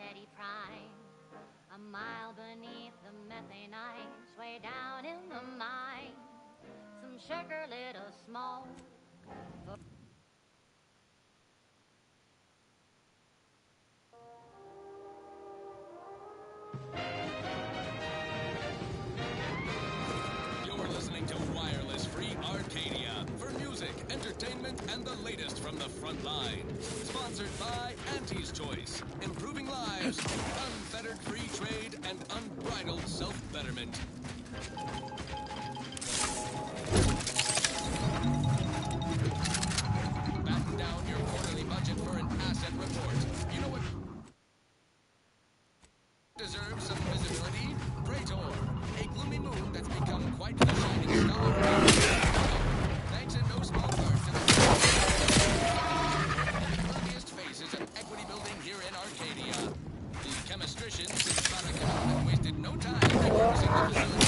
steady prime. A mile beneath the methane ice, way down in the mine. Some sugar little smoke. You're listening to Wireless Free Arcadia for music, entertainment, and the latest from the front line. Sponsored by Auntie's Choice, improving lives, unfettered free trade, and unbridled self-betterment. Batten down your quarterly budget for an asset report. You know what deserves some visibility? Praetor, a gloomy moon that's become quite the shining star. Thanks in no small part to the earliest phases of equity building here in Arcadia. The chemostricians in Sonic have wasted no time repurposing the facility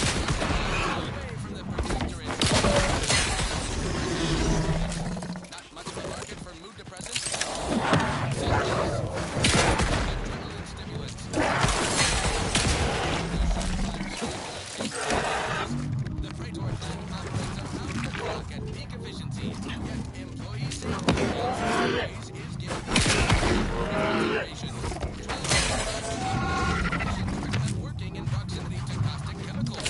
away from the protectorate. Not much of a market for mood depressants. Adrenaline stimulants. The Praetor plant operates around the clock at peak efficiency, and yet employee safety always is given consideration. Recommend working in proximity to caustic chemicals.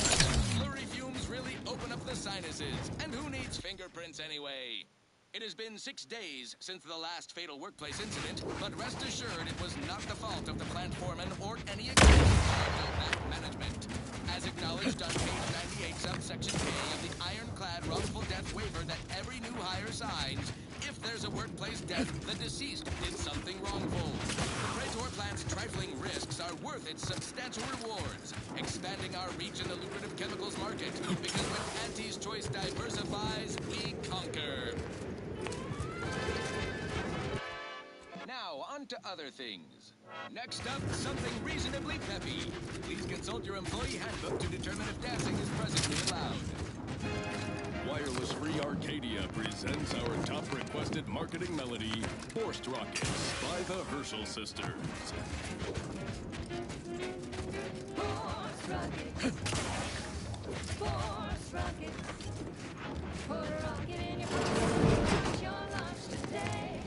Slurry fumes really open up the sinuses, and who needs fingerprints anyway? It has been 6 days since the last fatal workplace incident, but rest assured it was not the fault of the plant foreman or any executive of that management. As acknowledged on page 98, subsection K of the ironclad wrongful death waiver that every new hire signs, if there's a workplace death, the deceased did something wrongful. The Praetor plant's trifling risks are worth its substantial rewards, expanding our reach in the lucrative chemicals market, because when Auntie's Choice diversifies, we conquer. Now, on to other things. Next up, something reasonably peppy. Please consult your employee handbook to determine if dancing is presently allowed. Wireless Free Arcadia presents our top requested marketing melody, Forced Rockets by the Herschel Sisters. Force rockets. Force rockets. Put a rocket in your pocket. Eat your lunch today.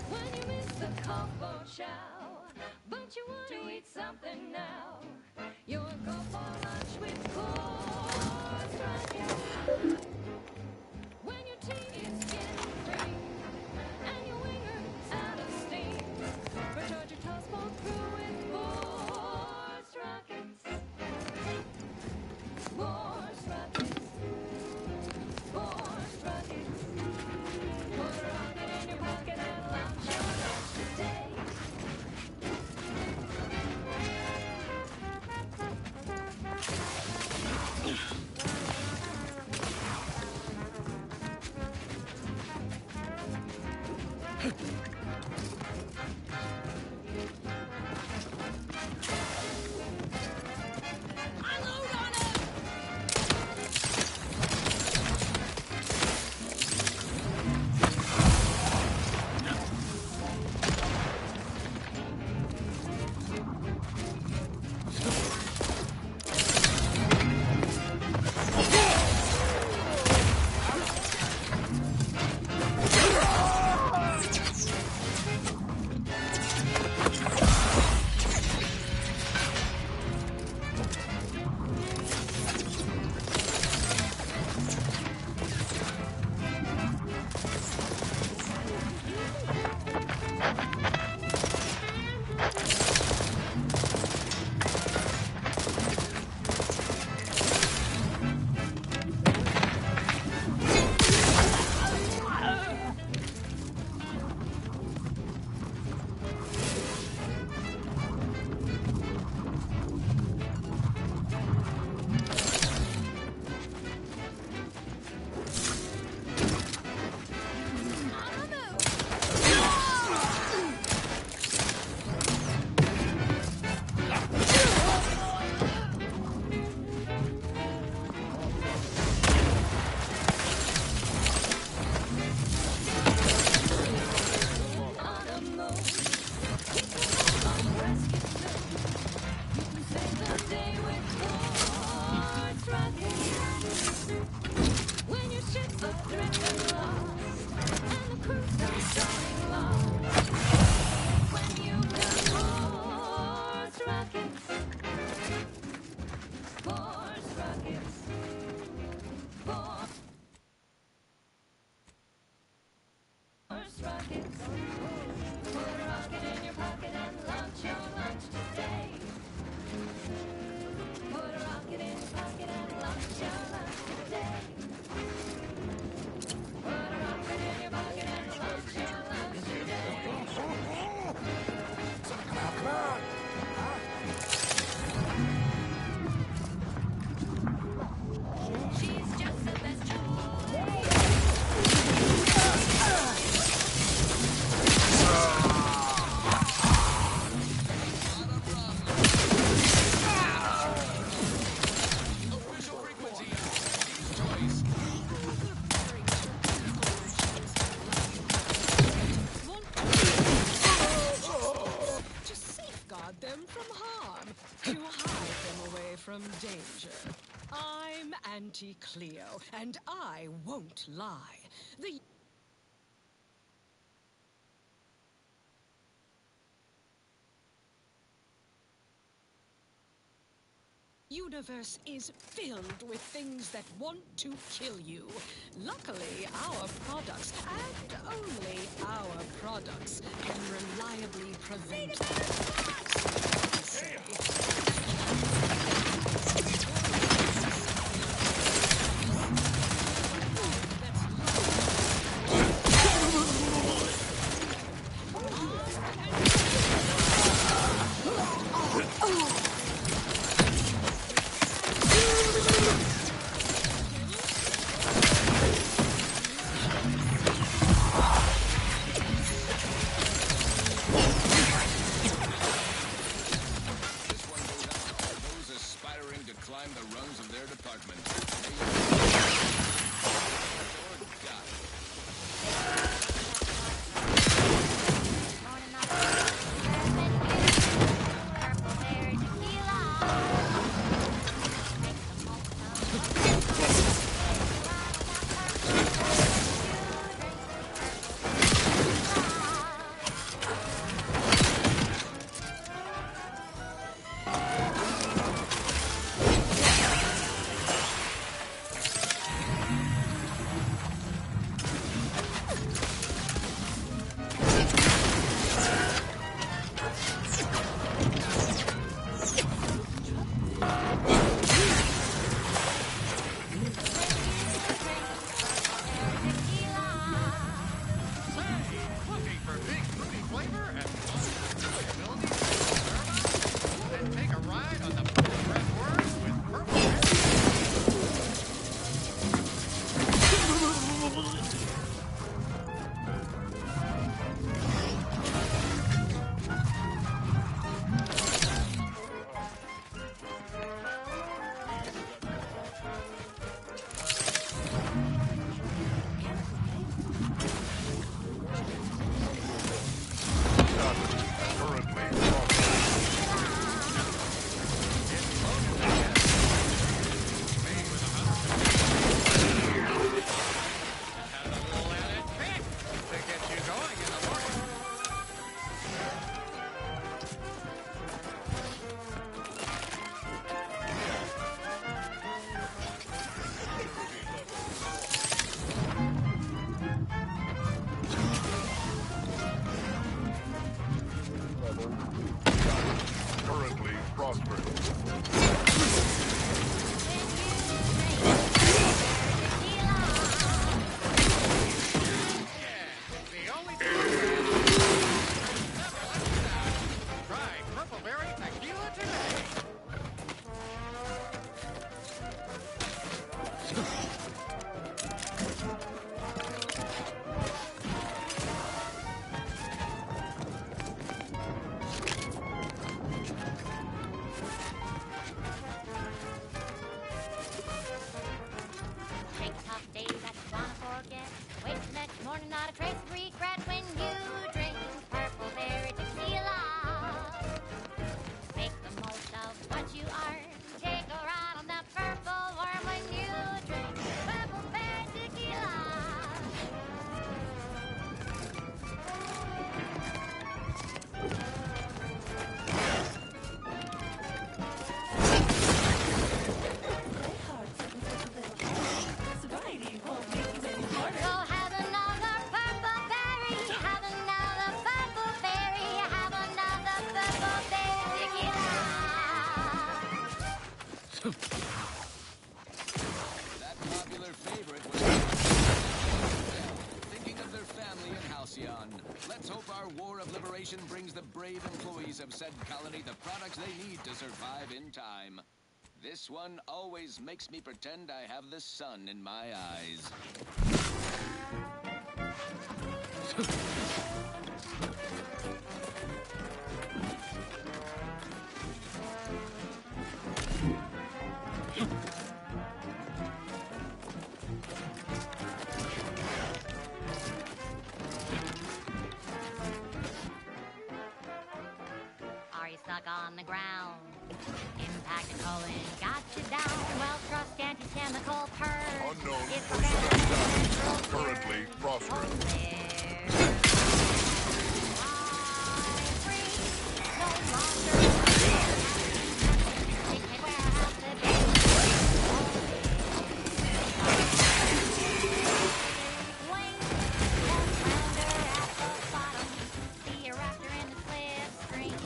When you miss the comfort chow, but you want to eat something now, you'll go for lunch with Force rockets. When your tea is getting free and your winger's out of steam, recharge your toast bowl through with Force rockets. Force rockets. Force rockets. Put a rocket in your pocket and launch your lunch today. guard them from harm, to hide them away from danger. I'm Auntie Cleo, and I won't lie. The universe is filled with things that want to kill you. Luckily, our products, and only our products, can reliably prevent This one goes out to all those aspiring to climb the rungs of their department. Or die. Looking for big fruity flavor and ability to then take a ride on the red worms with purple to get you going in the morning. Currently prosperous. The only thing never let you down. Try Purple Berry Tequila today. Take tough days that you wanna forget. Wake the next morning, not a trace of regret when you drink purple berry tequila. Make the most of what you are. Take a ride on that purple worm when you drink purple berry tequila. Go have another purple berry. Have another purple berry. Have another purple berry tequila. That popular favorite was thinking of their family in Halcyon. Let's hope our War of Liberation brings the brave employees of said colony the products they need to survive in time. This one always makes me pretend I have the sun in my eyes. Are you stuck on the ground. Impact and colon got you down. Well, trust anti-chemical purge. Unknown It's personnel better than down. natural Currently cure. prospering. Oh, there. Fly free. No longer dictate where I have to be. Wait, one flounder at the bottom. See a raptor in the slipstream.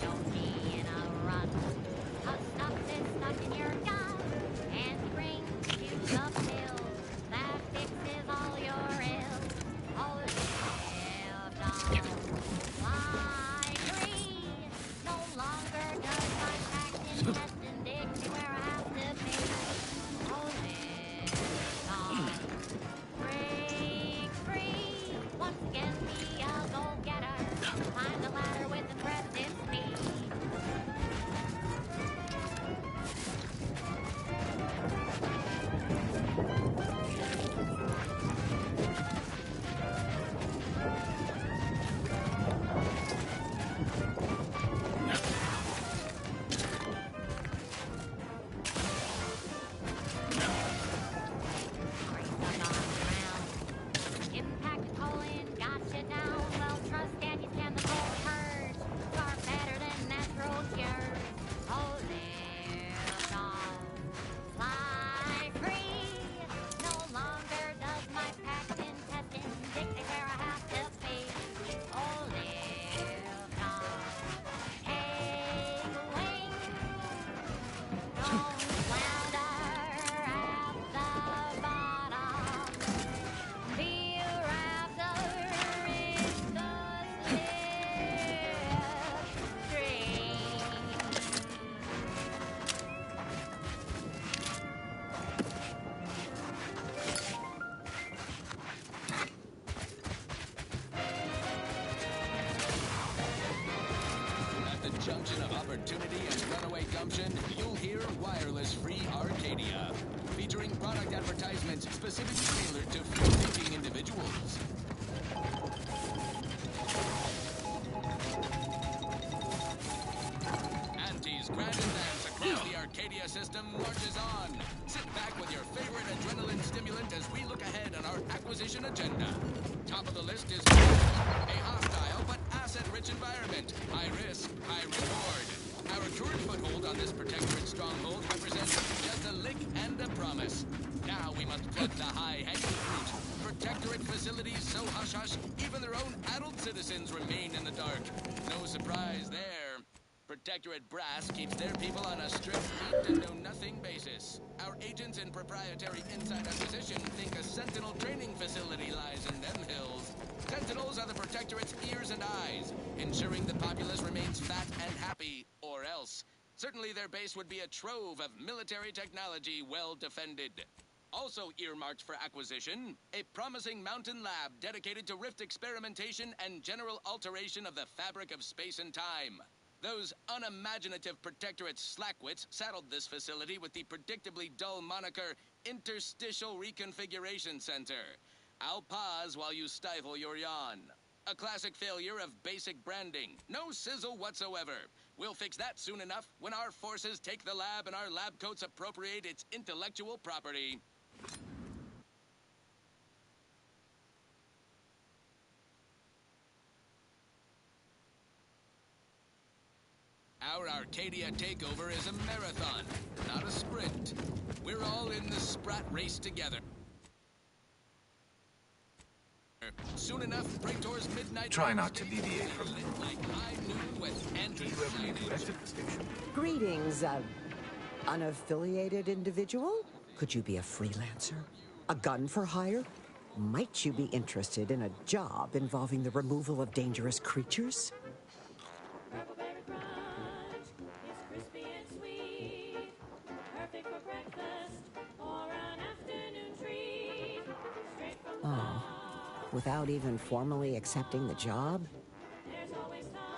Don't be in a run. Hot stuff is stuck in your gut, and he brings you the pill that fixes all your ills. Oh, live on, fly free. No longer does my packed intestine dictate where I have to be. Oh, live on, break free. Once again, be a go-getter. Climb the ladder with impressive speed. Brace up on the ground. Impact colon got you down. Well, trust anti-chemical purge. Far better than natural cures. Oh, live on, fly free. No longer does my packed intestine dictate where I have to be. Oh, live on, egg wing. Don't flounder at the bottom. Be a raptor in the slipstream. At the junction of opportunity and runaway gumption, you'll hear Wireless Free Arcadia, featuring product advertisements specifically tailored to free-thinking individuals. Auntie's Grand Advance across the Arcadia system marches on. Sit back with your favorite adrenaline stimulant as we look ahead on our acquisition agenda. Top of the list is a hostile but asset-rich environment. High risk, high reward. Our current foothold on this protectorate stronghold represents just a lick and a promise. Now we must pluck the high-hanging fruit. Protectorate facilities so hush-hush, even their own adult citizens remain in the dark. No surprise there. Protectorate brass keeps their people on a strict need-to-know-nothing basis. Our agents in proprietary inside acquisition think a Sentinel training facility lies in them hills. Sentinels are the Protectorate's ears and eyes, ensuring the populace remains fat and happy, or else. Certainly their base would be a trove of military technology well defended. Also earmarked for acquisition, a promising mountain lab dedicated to rift experimentation and general alteration of the fabric of space and time. Those unimaginative Protectorate slackwits saddled this facility with the predictably dull moniker Interstitial Reconfiguration Center. I'll pause while you stifle your yawn. A classic failure of basic branding. No sizzle whatsoever. We'll fix that soon enough when our forces take the lab and our lab coats appropriate its intellectual property. Our Arcadia takeover is a marathon, not a sprint. We're all in the Sprat race together. Soon enough, Praetor's midnight... Try not to deviate from it. Like high noon with anti-signage. Greetings, unaffiliated individual. Could you be a freelancer? A gun for hire? Might you be interested in a job involving the removal of dangerous creatures? Purple-berry crunch is crispy and sweet, perfect for breakfast or an afternoon treat. Straight from the farm. without even formally accepting the job?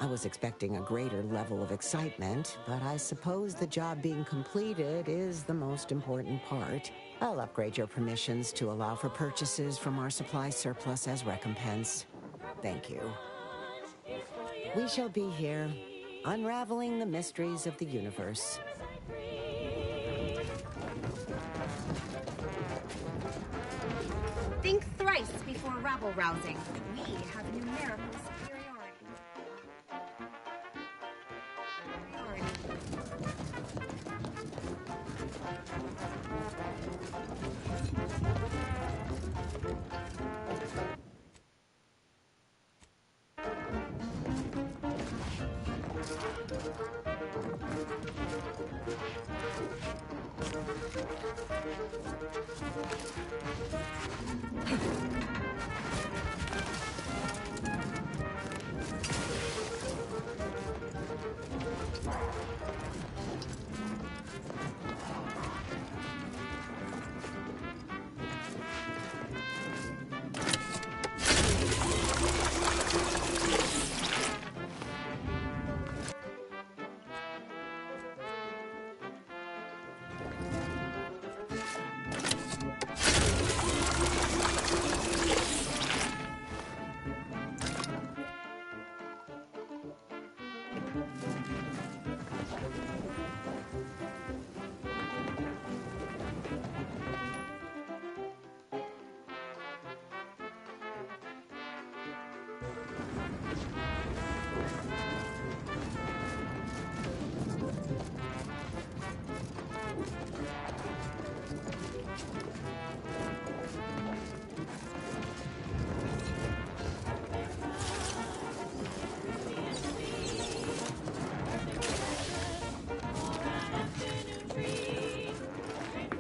I was expecting a greater level of excitement, but I suppose the job being completed is the most important part. I'll upgrade your permissions to allow for purchases from our supply surplus as recompense. Thank you. We shall be here, unraveling the mysteries of the universe. Think thrice before rabble-rousing. We have numerical superiority.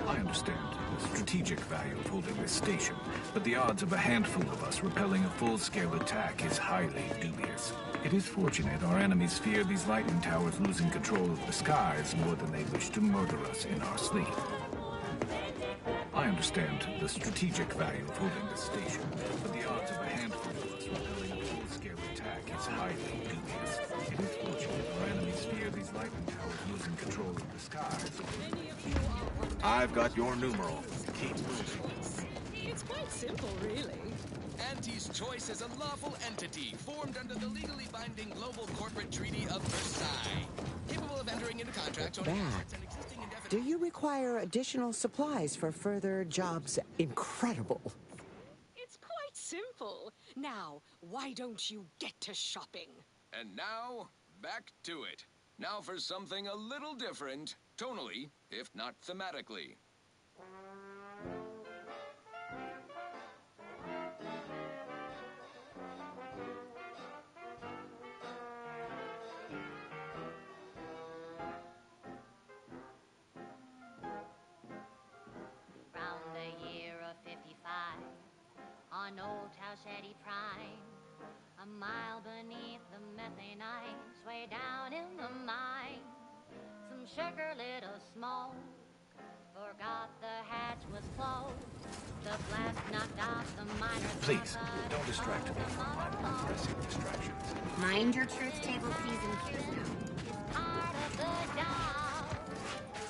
I understand the strategic value of holding this station, but the odds of a handful of us repelling a full-scale attack is highly dubious. It is fortunate our enemies fear these lightning towers losing control of the skies more than they wish to murder us in our sleep. I understand the strategic value of holding this station, but the odds of a handful of us repelling a full-scale attack is highly dubious. It is fortunate our enemies fear these lightning towers losing control of the skies. I've got your numeral. Keep moving. It's quite simple, really. Auntie's Choice is a lawful entity formed under the legally binding Global Corporate Treaty of Versailles, capable of entering into contracts owning assets and existing indefinitely. Do you require additional supplies for further jobs? Incredible. It's quite simple. Now, why don't you get to shopping? And now, back to it. Now for something a little different, tonally, if not thematically. Round the year of 55, on Old Towshetty Prime, a mile beneath the methane ice, way down in the mine, some sugar lit a smoke, forgot the hatch was closed, the blast knocked off the miners. Please, don't distract me from my more pressing distractions. Mind your truth table P's and Q's now. It's part of the job.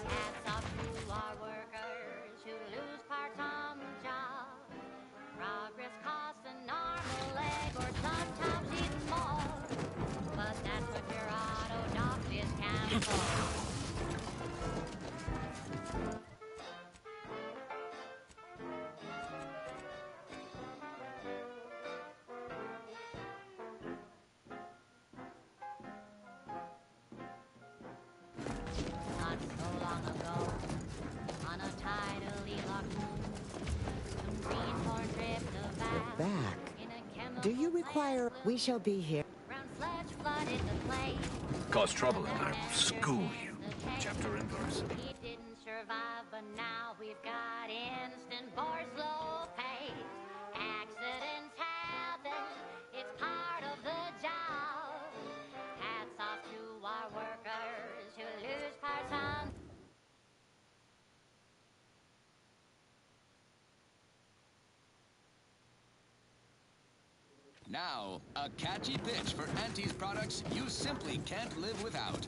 Hats off to our workers who lose parts on the job. Progress costs an arm, a leg, or sometimes even more. But that's what your auto doctors can afford. Not so long ago, on a tidally locked moon, some greenhorn drifted Back. in a chemical Do you require... plant We shall be here. brown sludge flooded the place. Cause trouble and I will school you. Chapter and verse. He didn't survive, but now we've got instant bar slow pace. Accidents happen, it's part of the job. Hats off to our workers who lose parts on. Now, a catchy pitch for Auntie's products you simply can't live without.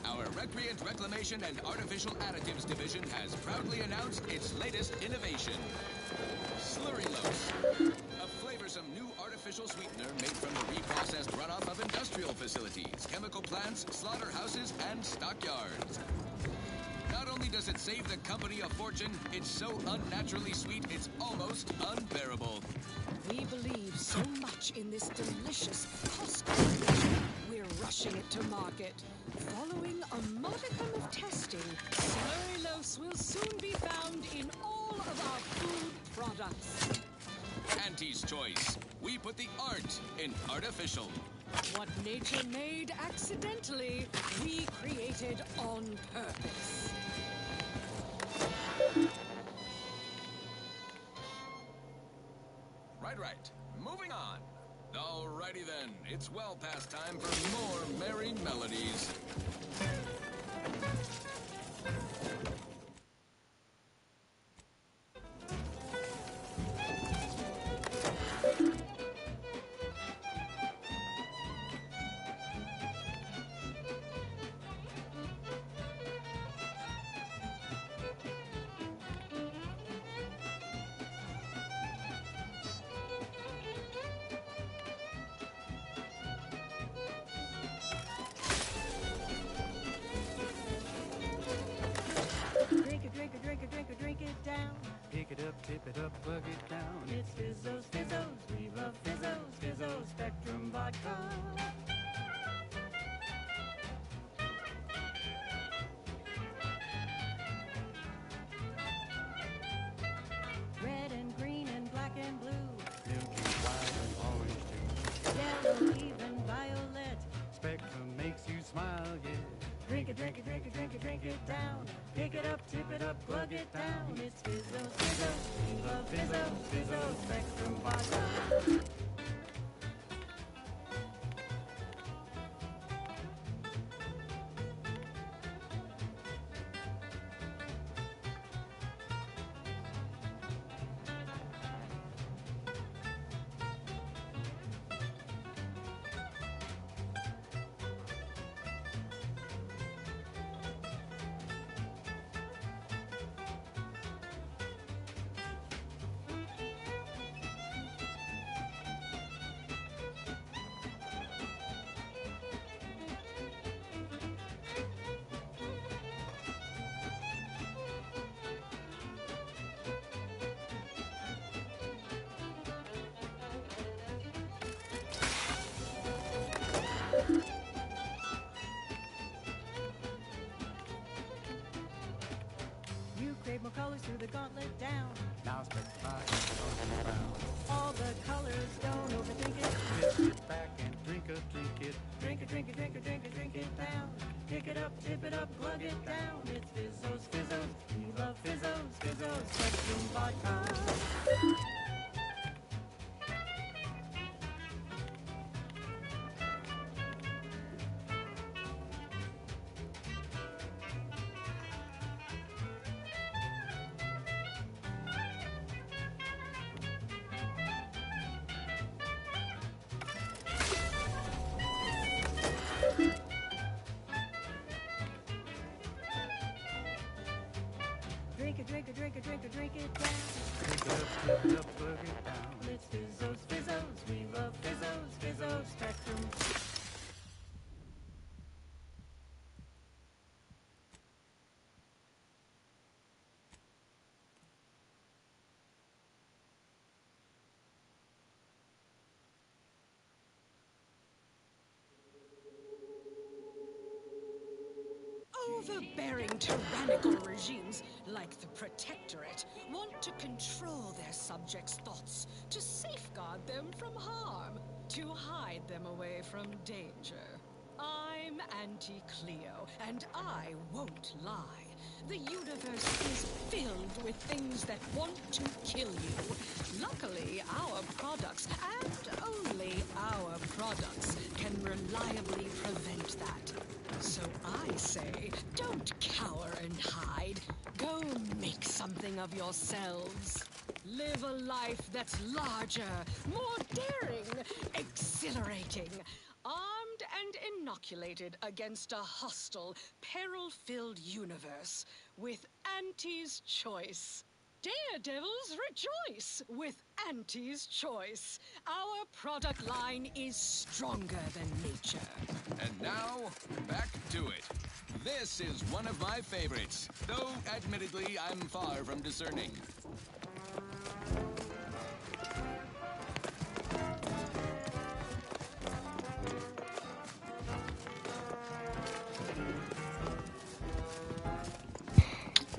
Our Recreant Reclamation and Artificial Additives division has proudly announced its latest innovation, Slurry-Lose, a flavorsome new artificial sweetener made from the reprocessed runoff of industrial facilities, chemical plants, slaughterhouses, and stockyards. Not only does it save the company a fortune, it's so unnaturally sweet it's almost unbearable. We believe so much in this delicious cost-effective, we're rushing it to market. Following a modicum of testing, Slurry-Lose will soon be found in all of our food products. Auntie's Choice. We put the art in artificial. What nature made accidentally, we created on purpose. Right. Moving on. Alrighty then. It's well past time for more merry melodies. Drink it down. Pick it up, tip it up, plug it down. It's Fizzos, Fizzos. We love Fizzos, Fizzos Spectrum Vodka. Red and green and black and blue. Milky white and orange too. Yellow, even violet. Spectrum makes you smile, yeah. Drink it, drink it, drink it, drink it, drink it down. Pick it up, tip it up, plug it down. It's Fizzos, Fizzos. We love Fizzos, Fizzos Spectrum Vodka. You crave more colors through the gauntlet down. Now specify all the colors, don't overthink it. Just sit back and drink it. Drink it, drink it, drink it, drink it, drink it down. Pick it up, tip it up, plug it down. It's Fizzos, Fizzos. We love Fizzos, Fizzos Spectrum Vodka. Drink it, drink it, drink it, drink it, drink it down. Drink it up, drink it up, plug it down. It's Fizzos, Fizzos. We love Fizzos, Fizzos Spectrum. Overbearing tyrannical regimes like the Protectorate want to control their subjects' thoughts, to safeguard them from harm, to hide them away from danger. I'm Auntie Cleo, and I won't lie. The universe is filled with things that want to kill you. Luckily, our products, and only our products, can reliably prevent that. So I say, don't cower and hide. Go make something of yourselves. Live a life that's larger, more daring, exhilarating, armed and inoculated against a hostile, peril-filled universe with Auntie's Choice. Daredevils rejoice with Auntie's Choice. Our product line is stronger than nature. And now, back to it. This is one of my favorites, though admittedly I'm far from discerning.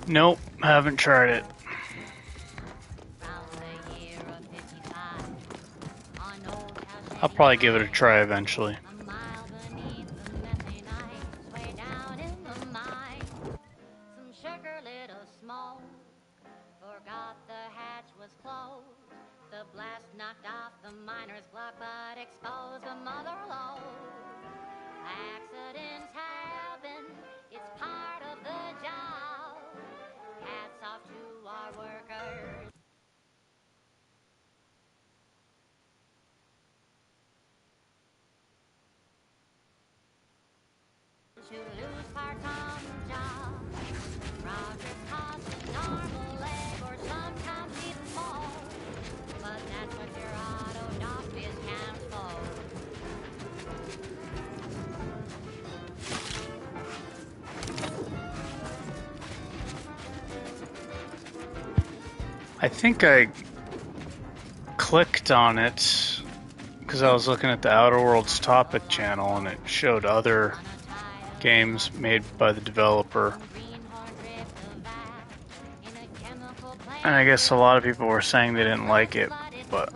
Nope, haven't tried it. I'll probably give it a try eventually. Knocked off the miner's block, but exposed the mother lode. Accidents happen, it's part of the job. Hats off to our workers. To lose part on the job. Progress costs a normal leg or sometimes even more. But that's what your auto dock biz counts for. I think I clicked on it because I was looking at the Outer Worlds topic channel and it showed other games made by the developer. And I guess a lot of people were saying they didn't like it, but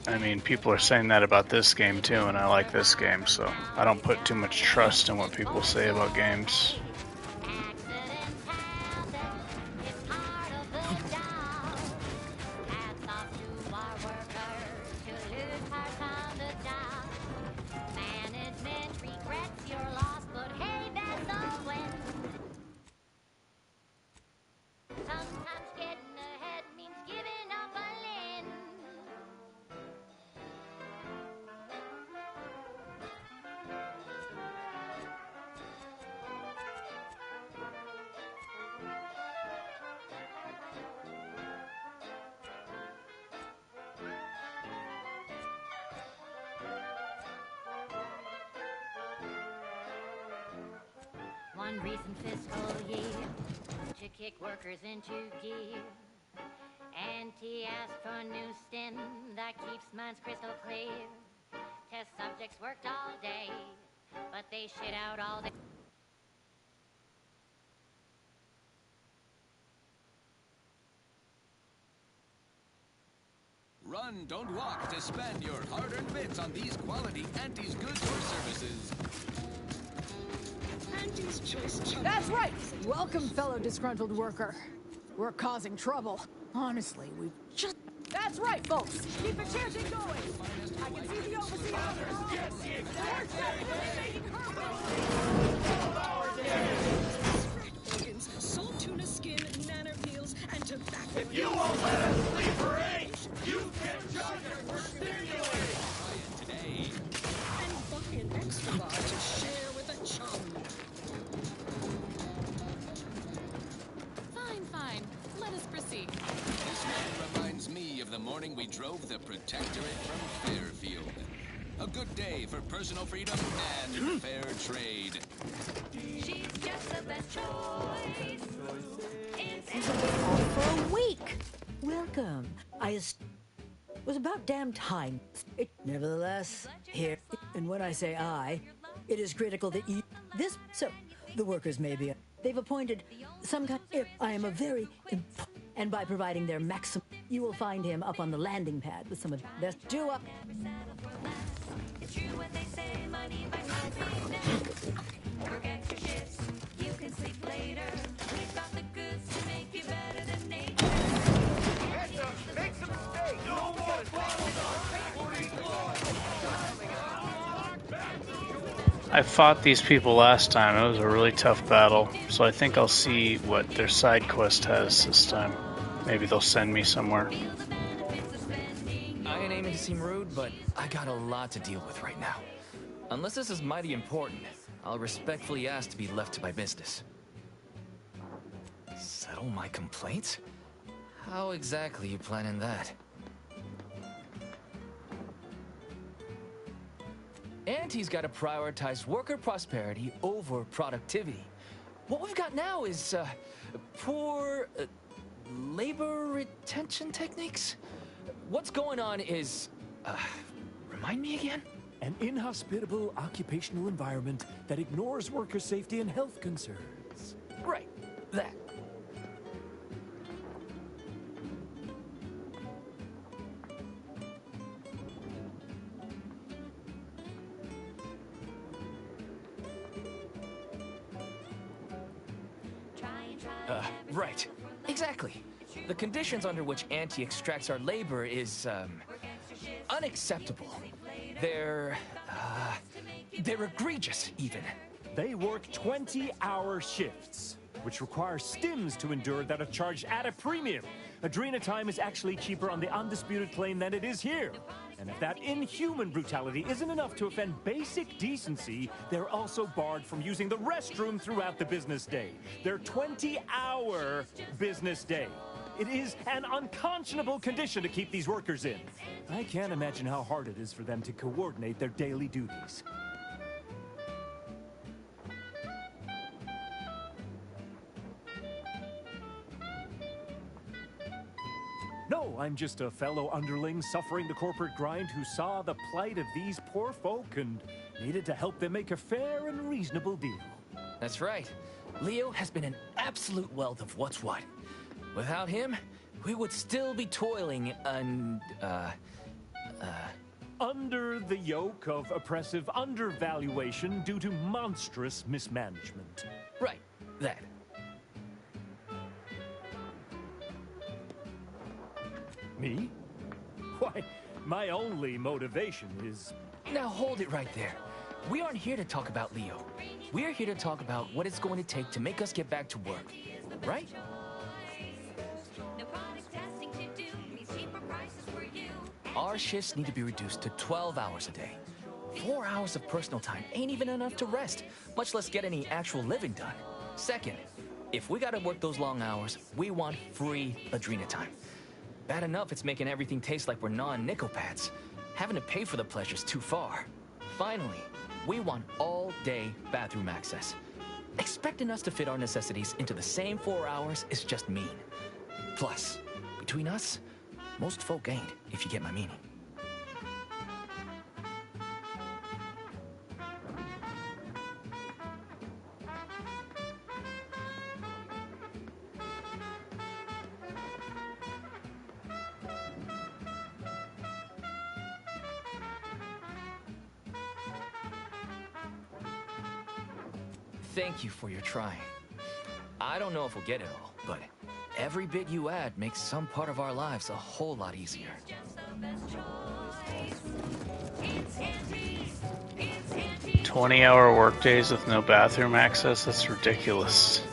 I mean, people are saying that about this game too, and I like this game, so I don't put too much trust in what people say about games. One recent fiscal year to kick workers into gear. Auntie asked for a new stim that keeps minds crystal clear. Test subjects worked all day, but they shit out all day. Run, don't walk to spend your hard-earned bits on these quality Auntie's goods or services. Auntie's Choice. That's right! Welcome, fellow disgruntled worker. We're causing trouble. Honestly, we've just... That's right, folks! Keep the chanting going! I can see the overseer! Organs, salt tuna skin, nanner peels, and tobacco. If you won't let us sleep for 8, you can judge it for stimulating! Today. And buy an extra bar to share with a chum. Fine. Let us proceed. This one reminds me of the morning we drove the Protectorate from Fairfield. A good day for personal freedom and fair trade. She's just the best choice. Off for a week. Welcome. It was about damn time. Nevertheless, here, and when I say I, it is critical that you... So, the workers may be... They've appointed some kind... I am a very... And by providing their maximum... You will find him up on the landing pad with some of... Let's do up. It's true what they say, money buys happiness. Work extra shifts, you can sleep later. We've got the goods to make you better than nature. Make some steak! No more I fought these people last time. It was a really tough battle, so I think I'll see what their side quest has this time. Maybe they'll send me somewhere. I ain't aiming to seem rude, but I got a lot to deal with right now. Unless this is mighty important, I'll respectfully ask to be left to my business. Settle my complaints? How exactly you planning that? Auntie's got to prioritize worker prosperity over productivity. What we've got now is, poor, labor retention techniques? What's going on is, remind me again? An inhospitable occupational environment that ignores worker safety and health concerns. Right, that. Right. Exactly. The conditions under which Auntie extracts our labor is, unacceptable. They're egregious, even. They work 20-hour shifts, which require stims to endure that are charged at a premium. Adrena time is actually cheaper on the undisputed claim than it is here. And if that inhuman brutality isn't enough to offend basic decency, they're also barred from using the restroom throughout the business day. Their 20-hour business day. It is an unconscionable condition to keep these workers in. I can't imagine how hard it is for them to coordinate their daily duties. No, I'm just a fellow underling suffering the corporate grind who saw the plight of these poor folk and needed to help them make a fair and reasonable deal. That's right. Leo has been an absolute wealth of what's what. Without him, we would still be toiling under the yoke of oppressive undervaluation due to monstrous mismanagement. Right, that. Me? Why, my only motivation is... Now hold it right there. We aren't here to talk about Leo. We're here to talk about what it's going to take to make us get back to work. Right? Our shifts need to be reduced to 12 hours a day. 4 hours of personal time ain't even enough to rest, much less get any actual living done. Second, if we gotta work those long hours, we want free Adrena time. Bad enough it's making everything taste like we're gnawing nickel pads. Having to pay for the pleasure's too far. Finally, we want all-day bathroom access. Expecting us to fit our necessities into the same 4 hours is just mean. Plus, between us, most folk ain't, if you get my meaning. Thank you for your trying. I don't know if we'll get it all, but every bit you add makes some part of our lives a whole lot easier. 20-hour workdays with no bathroom access? That's ridiculous.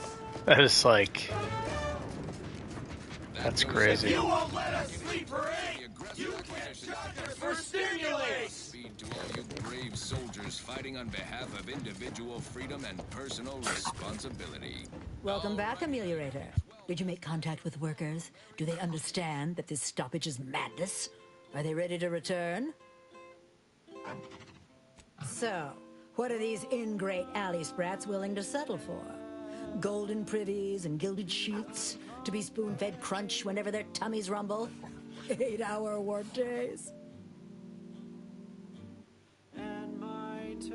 That is like... That's crazy. You won't let us sleep for 8! You can't judge us for stimulate! Speed to all you brave soldiers fighting on behalf of individual freedom and personal responsibility. Welcome back, Ameliorator. Did you make contact with workers? Do they understand that this stoppage is madness? Are they ready to return? So, what are these ingrate alley sprats willing to settle for? Golden privies and gilded sheets? To be spoon-fed crunch whenever their tummies rumble? 8-hour workdays? And my terms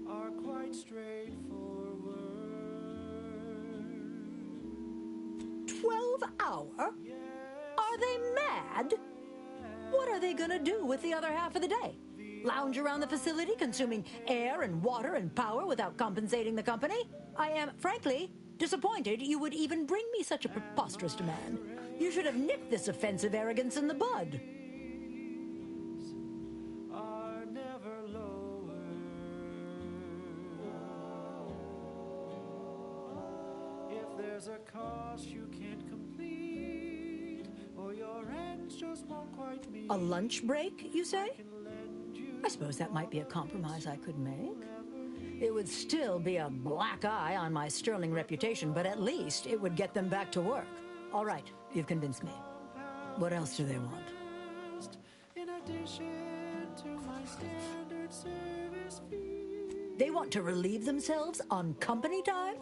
are quite straightforward. 12-hour? Are they mad? What are they gonna do with the other half of the day? Lounge around the facility consuming air and water and power without compensating the company? I am, frankly, disappointed you would even bring me such a preposterous demand. You should have nipped this offensive arrogance in the bud. Are never lower. there's a cost you can't complete, or your ends just won't quite meet. A lunch break, you say? I suppose that might be a compromise I could make. It would still be a black eye on my sterling reputation, but at least it would get them back to work. All right, you've convinced me. What else do they want? In addition to my standard service fee. They want to relieve themselves on company time?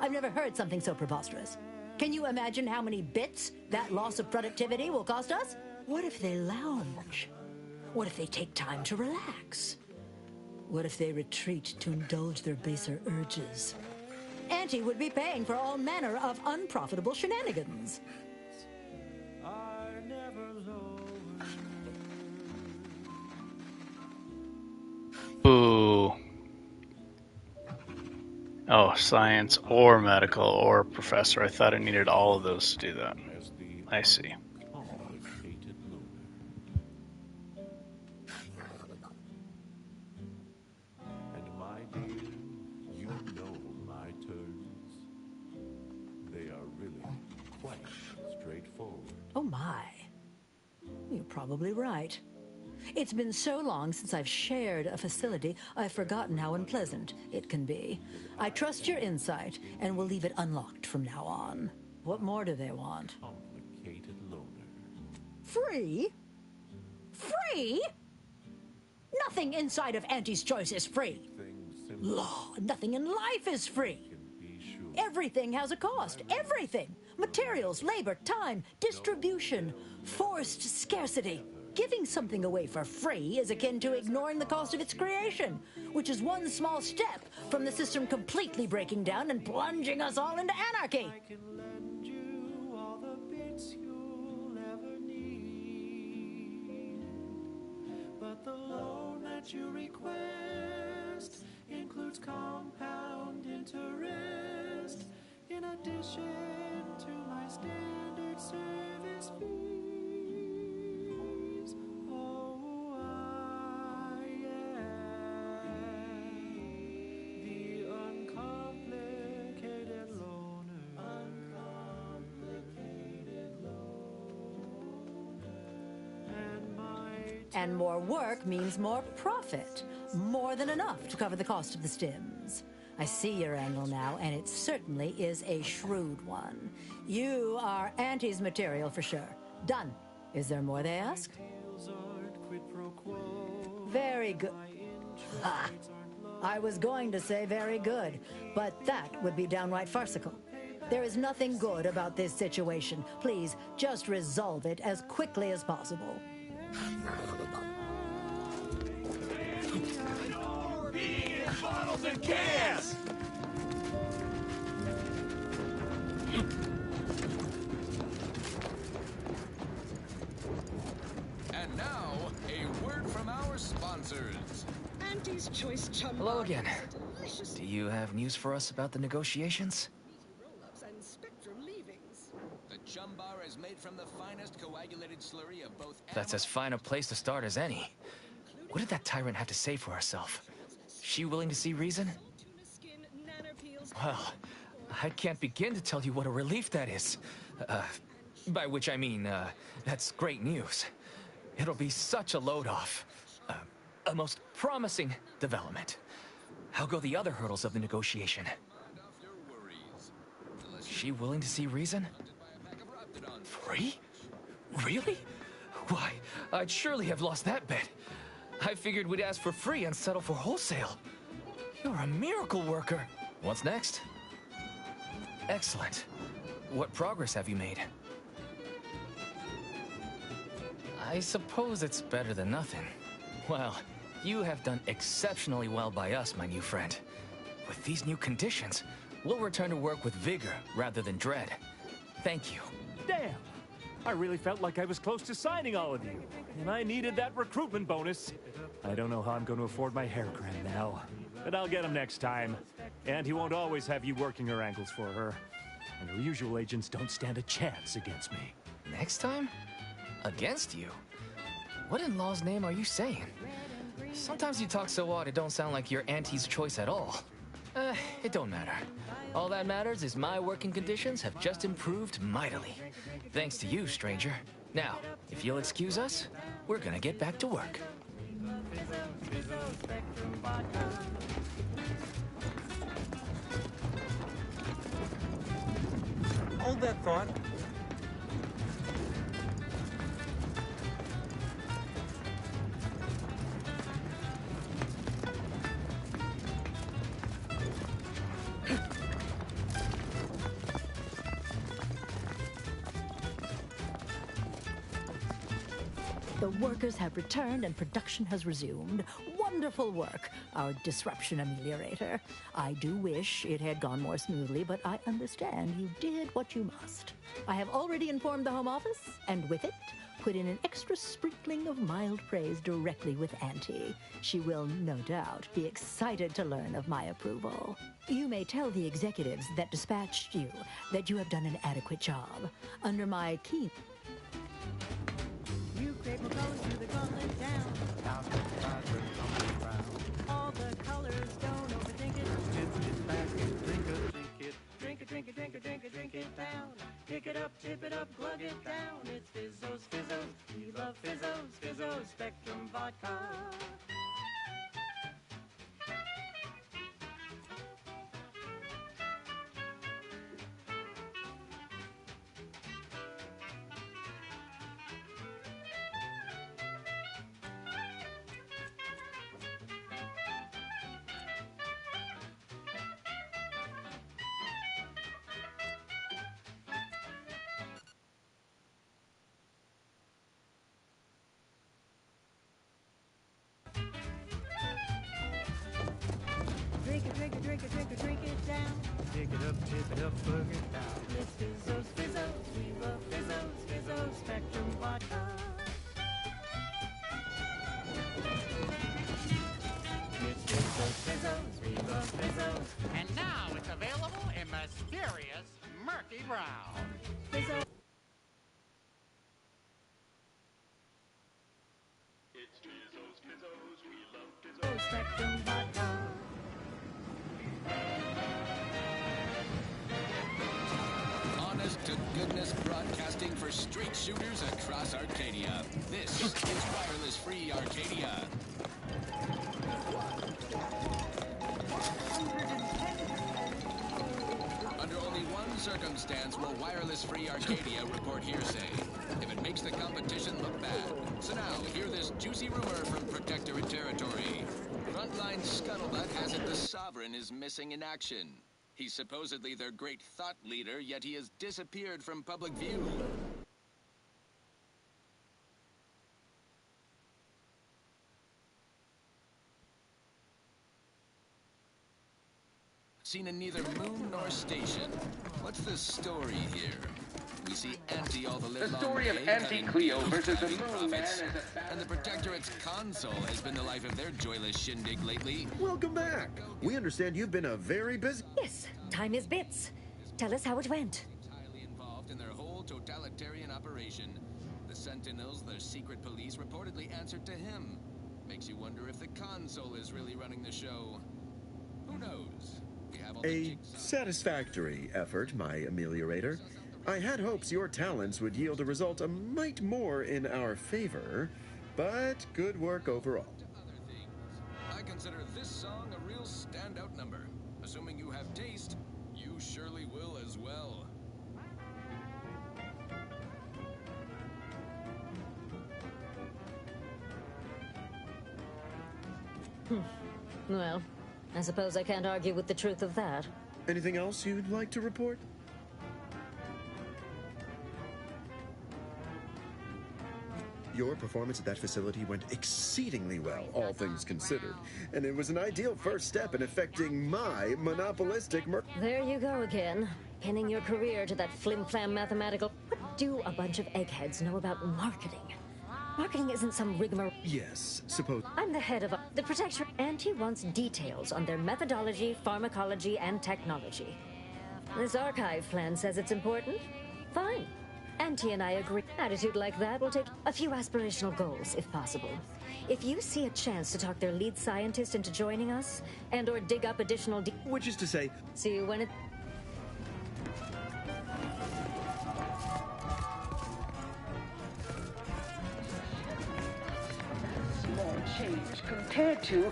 I've never heard something so preposterous. Can you imagine how many bits that loss of productivity will cost us? What if they lounge? What if they take time to relax? What if they retreat to indulge their baser urges? Auntie would be paying for all manner of unprofitable shenanigans. Boo. Oh, science or medical or professor. I thought I needed all of those to do that. I see. And my dear, you know my turns. They are really quite straightforward. Oh my. You're probably right. It's been so long since I've shared a facility, I've forgotten how unpleasant it can be. I trust your insight and will leave it unlocked from now on. What more do they want? Complicated loner. Free? Free? Nothing inside of Auntie's Choice is free. Law, nothing in life is free. Everything has a cost. Everything. Materials, labor, time, distribution, forced scarcity. Giving something away for free is akin to ignoring the cost of its creation, which is one small step from the system completely breaking down and plunging us all into anarchy. I can lend you all the bits you'll ever need, but the loan that you request includes compound interest in addition to my standard service fees. Oh, I am the uncomplicated loner. Uncomplicated loner. And more work means more profit. More than enough to cover the cost of the stims. I see your angle now, and it certainly is a shrewd one. You are Auntie's material for sure. Done. Is there more they ask? Very good. Ah, I was going to say very good, but that would be downright farcical. There is nothing good about this situation. Please, just resolve it as quickly as possible. Bottles and cans! And now, a word from our sponsors. Auntie's Choice Chum. Hello again. Do you have news for us about the negotiations? Roll-ups and Spectrum leavings. The Chum Bar is made from the finest coagulated slurry of both. That's as fine a place to start as any. What did that tyrant have to say for herself? She willing to see reason? Well, I can't begin to tell you what a relief that is. By which I mean, that's great news. It'll be such a load off. A most promising development. How go the other hurdles of the negotiation? She willing to see reason? Free? Really? Why, I'd surely have lost that bet. I figured we'd ask for free and settle for wholesale. You're a miracle worker. What's next? Excellent. What progress have you made? I suppose it's better than nothing. Well, you have done exceptionally well by us, my new friend. With these new conditions, we'll return to work with vigor rather than dread. Thank you. Damn! I really felt like I was close to signing all of you, and I needed that recruitment bonus. I don't know how I'm going to afford my hair grant now, but I'll get him next time. And he won't always have you working her ankles for her. And her usual agents don't stand a chance against me. Next time? Against you? What in law's name are you saying? Sometimes you talk so odd it don't sound like you're Auntie's Choice at all. It don't matter. All that matters is my working conditions have just improved mightily. Thanks to you, stranger. Now, if you'll excuse us, we're gonna get back to work. Hold that thought. The workers have returned and production has resumed. Wonderful work, our disruption ameliorator. I do wish it had gone more smoothly, but I understand you did what you must. I have already informed the Home Office, and with it, put in an extra sprinkling of mild praise directly with Auntie. She will, no doubt, be excited to learn of my approval. You may tell the executives that dispatched you that you have done an adequate job. Under my keen... You create more colors to the gauntlet down. Out of the vibrant gauntlet brown. All the colors, don't overthink it. It's back and drink it. Drink it, drink it, drink it, drink it, drink it down. Pick it up, tip it up, glug it down. It's Fizzos, Fizzos. We love Fizzos, Fizzos, Spectrum Vodka. Drink it, drink it, drink it, drink it, drink it down. Pick it up, tip it up, plug it down. It's Fizzos, Fizzos, we love Fizzos, Fizzos, Spectrum Vodka. It's Fizzos, Fizzos, we love Fizzos. And now it's available in mysterious murky brown. Fizzos. It's Fizzos, Fizzos, we love Fizzos. Oh, Spectrum Vodka. Honest to goodness broadcasting for straight shooters across Arcadia. This is wireless free Arcadia. Under only one circumstance will wireless free Arcadia report hearsay. If it makes the competition look bad. So now, hear this juicy rumor from Protectorate territory. Frontline Scuttlebutt has it the Sovereign is missing in action. He's supposedly their great thought leader, yet he has disappeared from public view. Seen in neither moon nor station. What's the story here? We see Auntie all the live The story of Auntie Cleo versus the Moon Man is and the Protectorate's console has been the life of their joyless shindig lately. Welcome back. We understand you've been a very busy... Yes, time is bits. Tell us how it went. Highly involved in their whole totalitarian operation. The Sentinels, their secret police, reportedly answered to him. Makes you wonder if the console is really running the show. Who knows? We have all A satisfactory effort, my ameliorator. I had hopes your talents would yield a result a mite more in our favor, but good work overall. I consider this song a real standout number. Assuming you have taste, you surely will as well. Well, I suppose I can't argue with the truth of that. Anything else you'd like to report? Your performance at that facility went exceedingly well, all things considered. And it was an ideal first step in affecting my monopolistic There you go again, pinning your career to that flim-flam mathematical... What do a bunch of eggheads know about marketing? Marketing isn't some rigmarole. Yes, suppose... I'm the head of the Protectorate. Auntie wants details on their methodology, pharmacology, and technology. This archive plan says it's important. Fine. Auntie and I agree. Attitude like that will take a few aspirational goals, if possible. If you see a chance to talk their lead scientist into joining us, and or dig up additional... Which is to say... See you when it... change compared to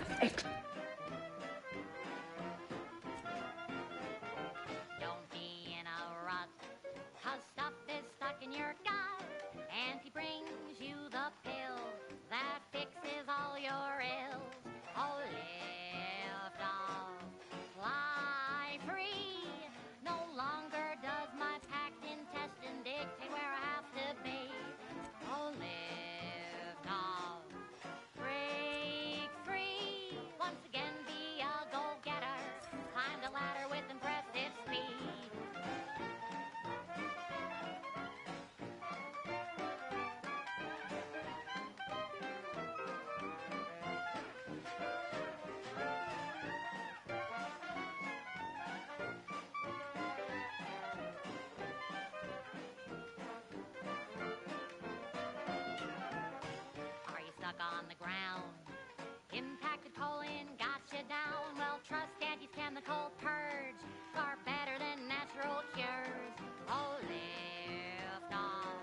Don't be in a rut, 'cause stuff is stuck in your gut. And he brings you the pill that fixes all your ills. Oh, lift off, fly free. No longer does my packed intestine dictate where I have to be. Oh, lift off, break free. Once again, be a go-getter. Climb the ladder with impressive speed. Are you stuck on the ground? Impacted colon got you down. Well, trust Auntie's chemical purge. Far better than natural cures. Oh, lift off,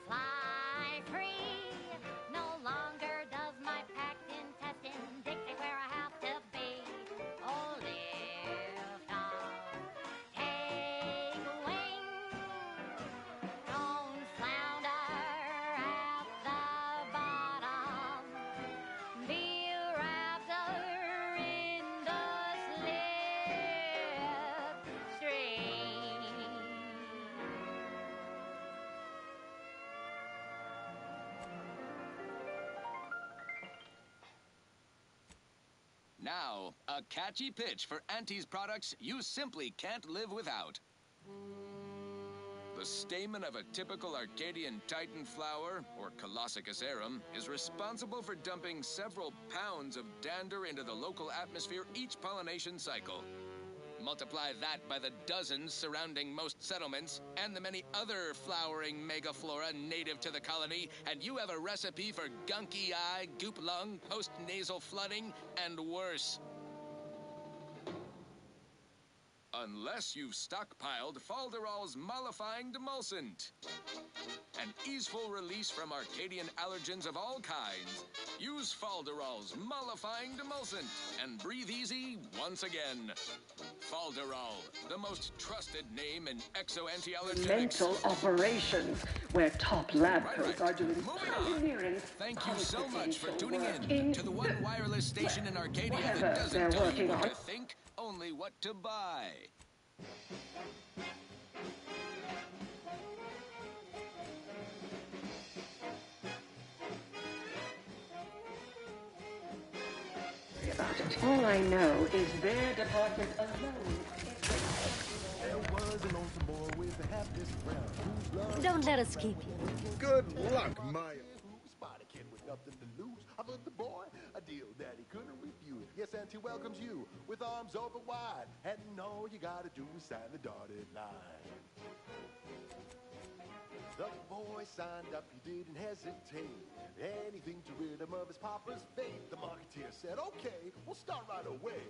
fly free. No longer does my packed intestine dictate where I have to be. Oh, lift off, take wing. Don't flounder at the bottom. Be a raptor in the slipstream. Now, a catchy pitch for Auntie's products you simply can't live without. The stamen of a typical Arcadian Titan flower, or Colossicus arum, is responsible for dumping several pounds of dander into the local atmosphere each pollination cycle. Multiply that by the dozens surrounding most settlements and the many other flowering megaflora native to the colony, and you have a recipe for gunky eye, goop lung, post-nasal flooding, and worse. Unless you've stockpiled Falderall's mollifying demulcent. An easeful release from Arcadian allergens of all kinds. Use Falderall's mollifying demulcent and breathe easy once again. Falderall, the most trusted name in exo-anti-allergenics. mental operations, where top lab coats are doing pioneering Thank you so much for tuning work in to the one wireless station in Arcadia whatever that doesn't they're tell you working what on. to think, only what to buy. about it. All I know is their department alone. Don't let us keep you. Good luck, Maya. Spider-Kid with nothing to lose. I put the boy a deal that he couldn't refuse. Yes, Auntie welcomes you with arms open wide. And all you gotta do is sign the dotted line. The boy signed up, he didn't hesitate. Anything to rid him of his papa's fate. The marketeer said, okay, we'll start right away.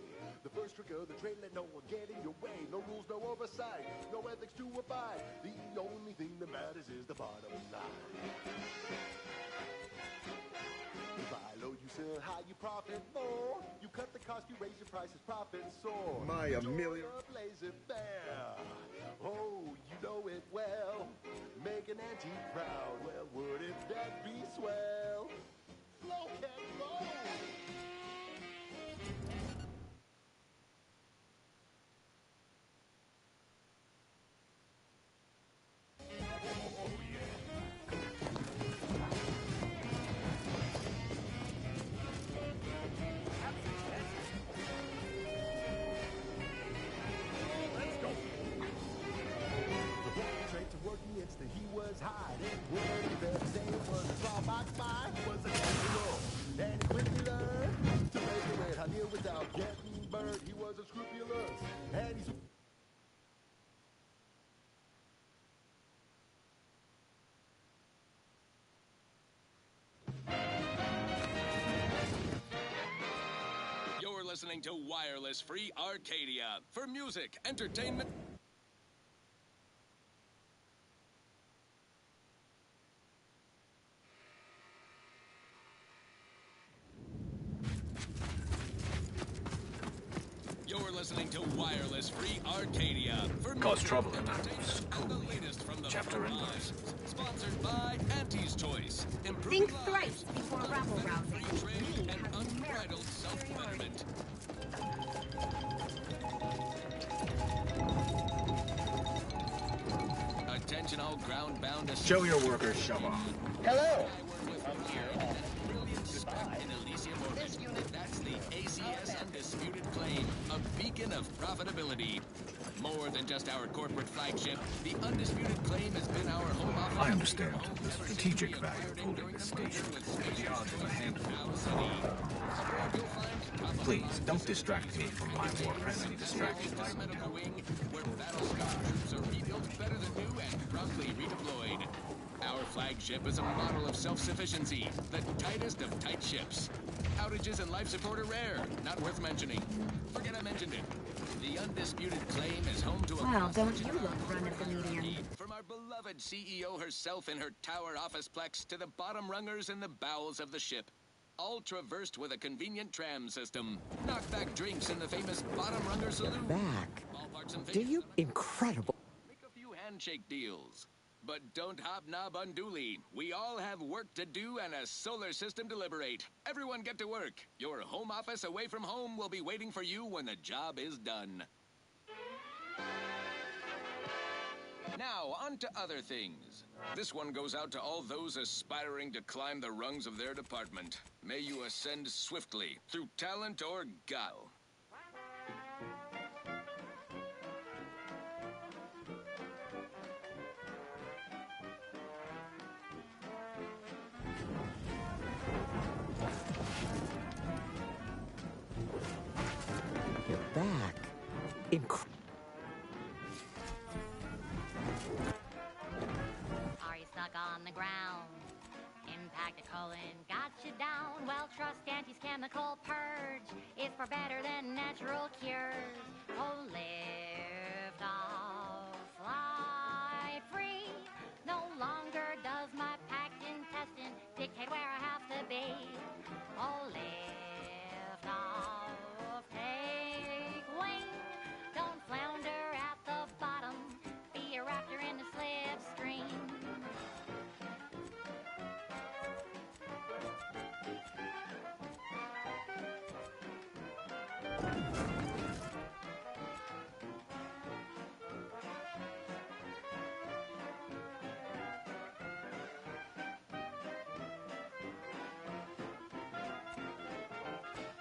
The first trick of the trade, let no one get in your way. No rules, no oversight, no ethics to abide. The only thing that matters is the bottom line. You buy low, you sell high, you profit more. You cut the cost, you raise your prices, profit soar. My Amelia. Lazy bear. Oh, you know it well. Make an auntie proud. Well, wouldn't that be swell? Low can roll. He was hiding. What he better say was a drawback by was a natural. And he quickly learned to make it red hot deal without getting burned. He was unscrupulous. And he's You're listening to Wireless Free Arcadia for music, entertainment. wireless-free Arcadia for Cause music, trouble in that entertainment, and the latest from the chapter film indoors. lines. Sponsored by Auntie's Choice. Think Improving thrice before rabble rousing. training and unbridled self-betterment. Attention all ground-bound. Show your workers shove off. Hello. This unit, that's the ACS Undisputed Claim, a beacon of profitability. More than just our corporate flagship, the Undisputed Claim has been our home office. I understand the strategic value of holding this station. The odds of a handful. Please, don't distract me from my more pressing distractions. Where battle-scarred troops are rebuilt better than new and promptly redeployed. Our flagship is a model of self-sufficiency, the tightest of tight ships. Outages and life support are rare, not worth mentioning. Forget I mentioned it. The Undisputed Claim is home to a... Wow, don't you look run of the median. From our beloved CEO herself in her tower officeplex to the bottom rungers in the bowels of the ship. All traversed with a convenient tram system. Knockback drinks in the famous bottom runger saloon. Back. Ballparks and Do you? Incredible. Make a few handshake deals. But don't hobnob unduly. We all have work to do and a solar system to liberate. Everyone get to work. Your home office away from home will be waiting for you when the job is done. Now, on to other things. This one goes out to all those aspiring to climb the rungs of their department. May you ascend swiftly, through talent or guile. You're back. Are you stuck on the ground? Impact a colon got you down. Well, trust Auntie's chemical purge. It's far better than natural cures. Oh, lift off, fly free. No longer does my packed intestine dictate where I have to be. Oh, lift off, take wing. Don't flounder at the bottom. Be a raptor in the slipstream.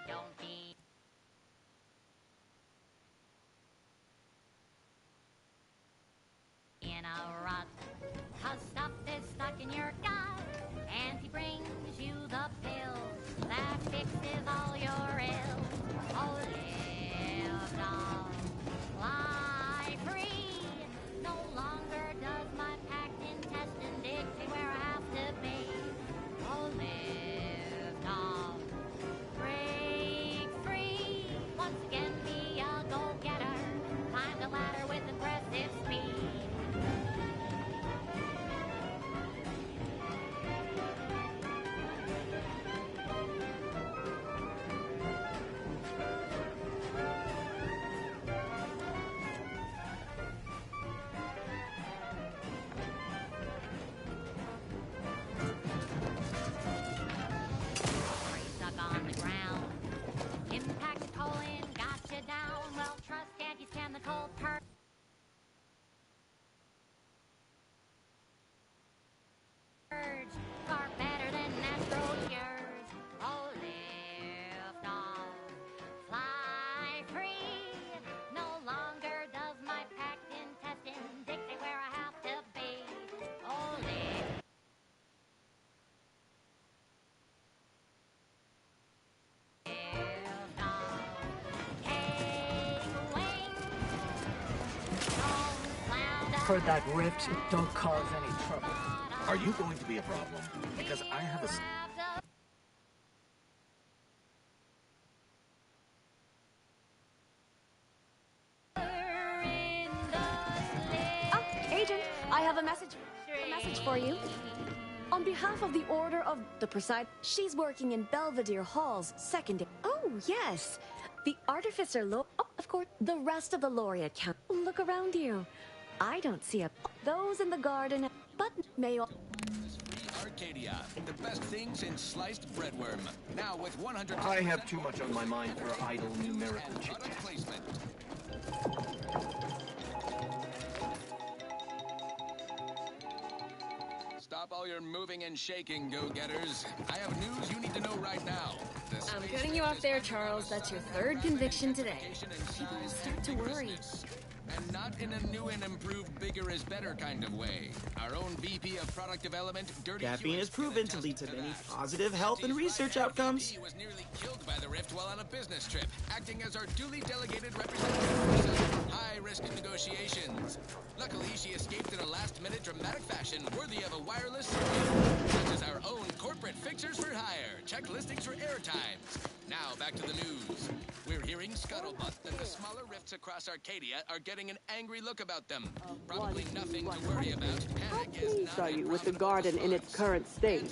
Don't be in a rut, 'cause stuff is stuck in your gut. Auntie brings you the pills that fixes all your ills. Oh, live long, fly free. No longer does my packed intestine dictate where I have to be. Oh, live long, break free. Once again, be a go-getter. Climb the ladder with aggressive speed. Are you stuck on the ground? Impact colon got you down. Well, trust Auntie's chemical purge. Far better than natural cures. Oh, lift off, fly free. No longer does my packed intestine dictate where I have to be. Oh, lift. Lift off, take wing. Don't flounder. For that rift, don't cause any trouble. Are you going to be a problem? Because I have a... Oh, Agent, I have a message for you. On behalf of the Order of the Preside, she's working in Belvedere Hall's second. Oh, yes. The Artificer oh, of course, the rest of the Laureate count. Look around you. I don't see a... Those in the garden, but may... Arcadia, the best thing since sliced breadworm. Now with 100... I have too much on my mind for idle numerical chit-chat. Stop all your moving and shaking, go-getters. I have news you need to know right now. I'm cutting you off there, Charles. That's your third conviction today. People will start to worry. And not in a new and improved bigger is better kind of way. Our own VP of Product Development, Dirty Caffeine is proven to lead to many positive health and research outcomes. He was nearly killed by the Rift while on a business trip, acting as our duly delegated representative for high-risk negotiations. Luckily, she escaped in a last-minute dramatic fashion worthy of a wireless serial, such as our own corporate fixers for hire. Check listings for airtimes. Now, back to the news. We're hearing scuttlebutt that the smaller rifts across Arcadia are getting an angry look about them. Probably nothing to worry about. How pleased are you with the garden in its current state?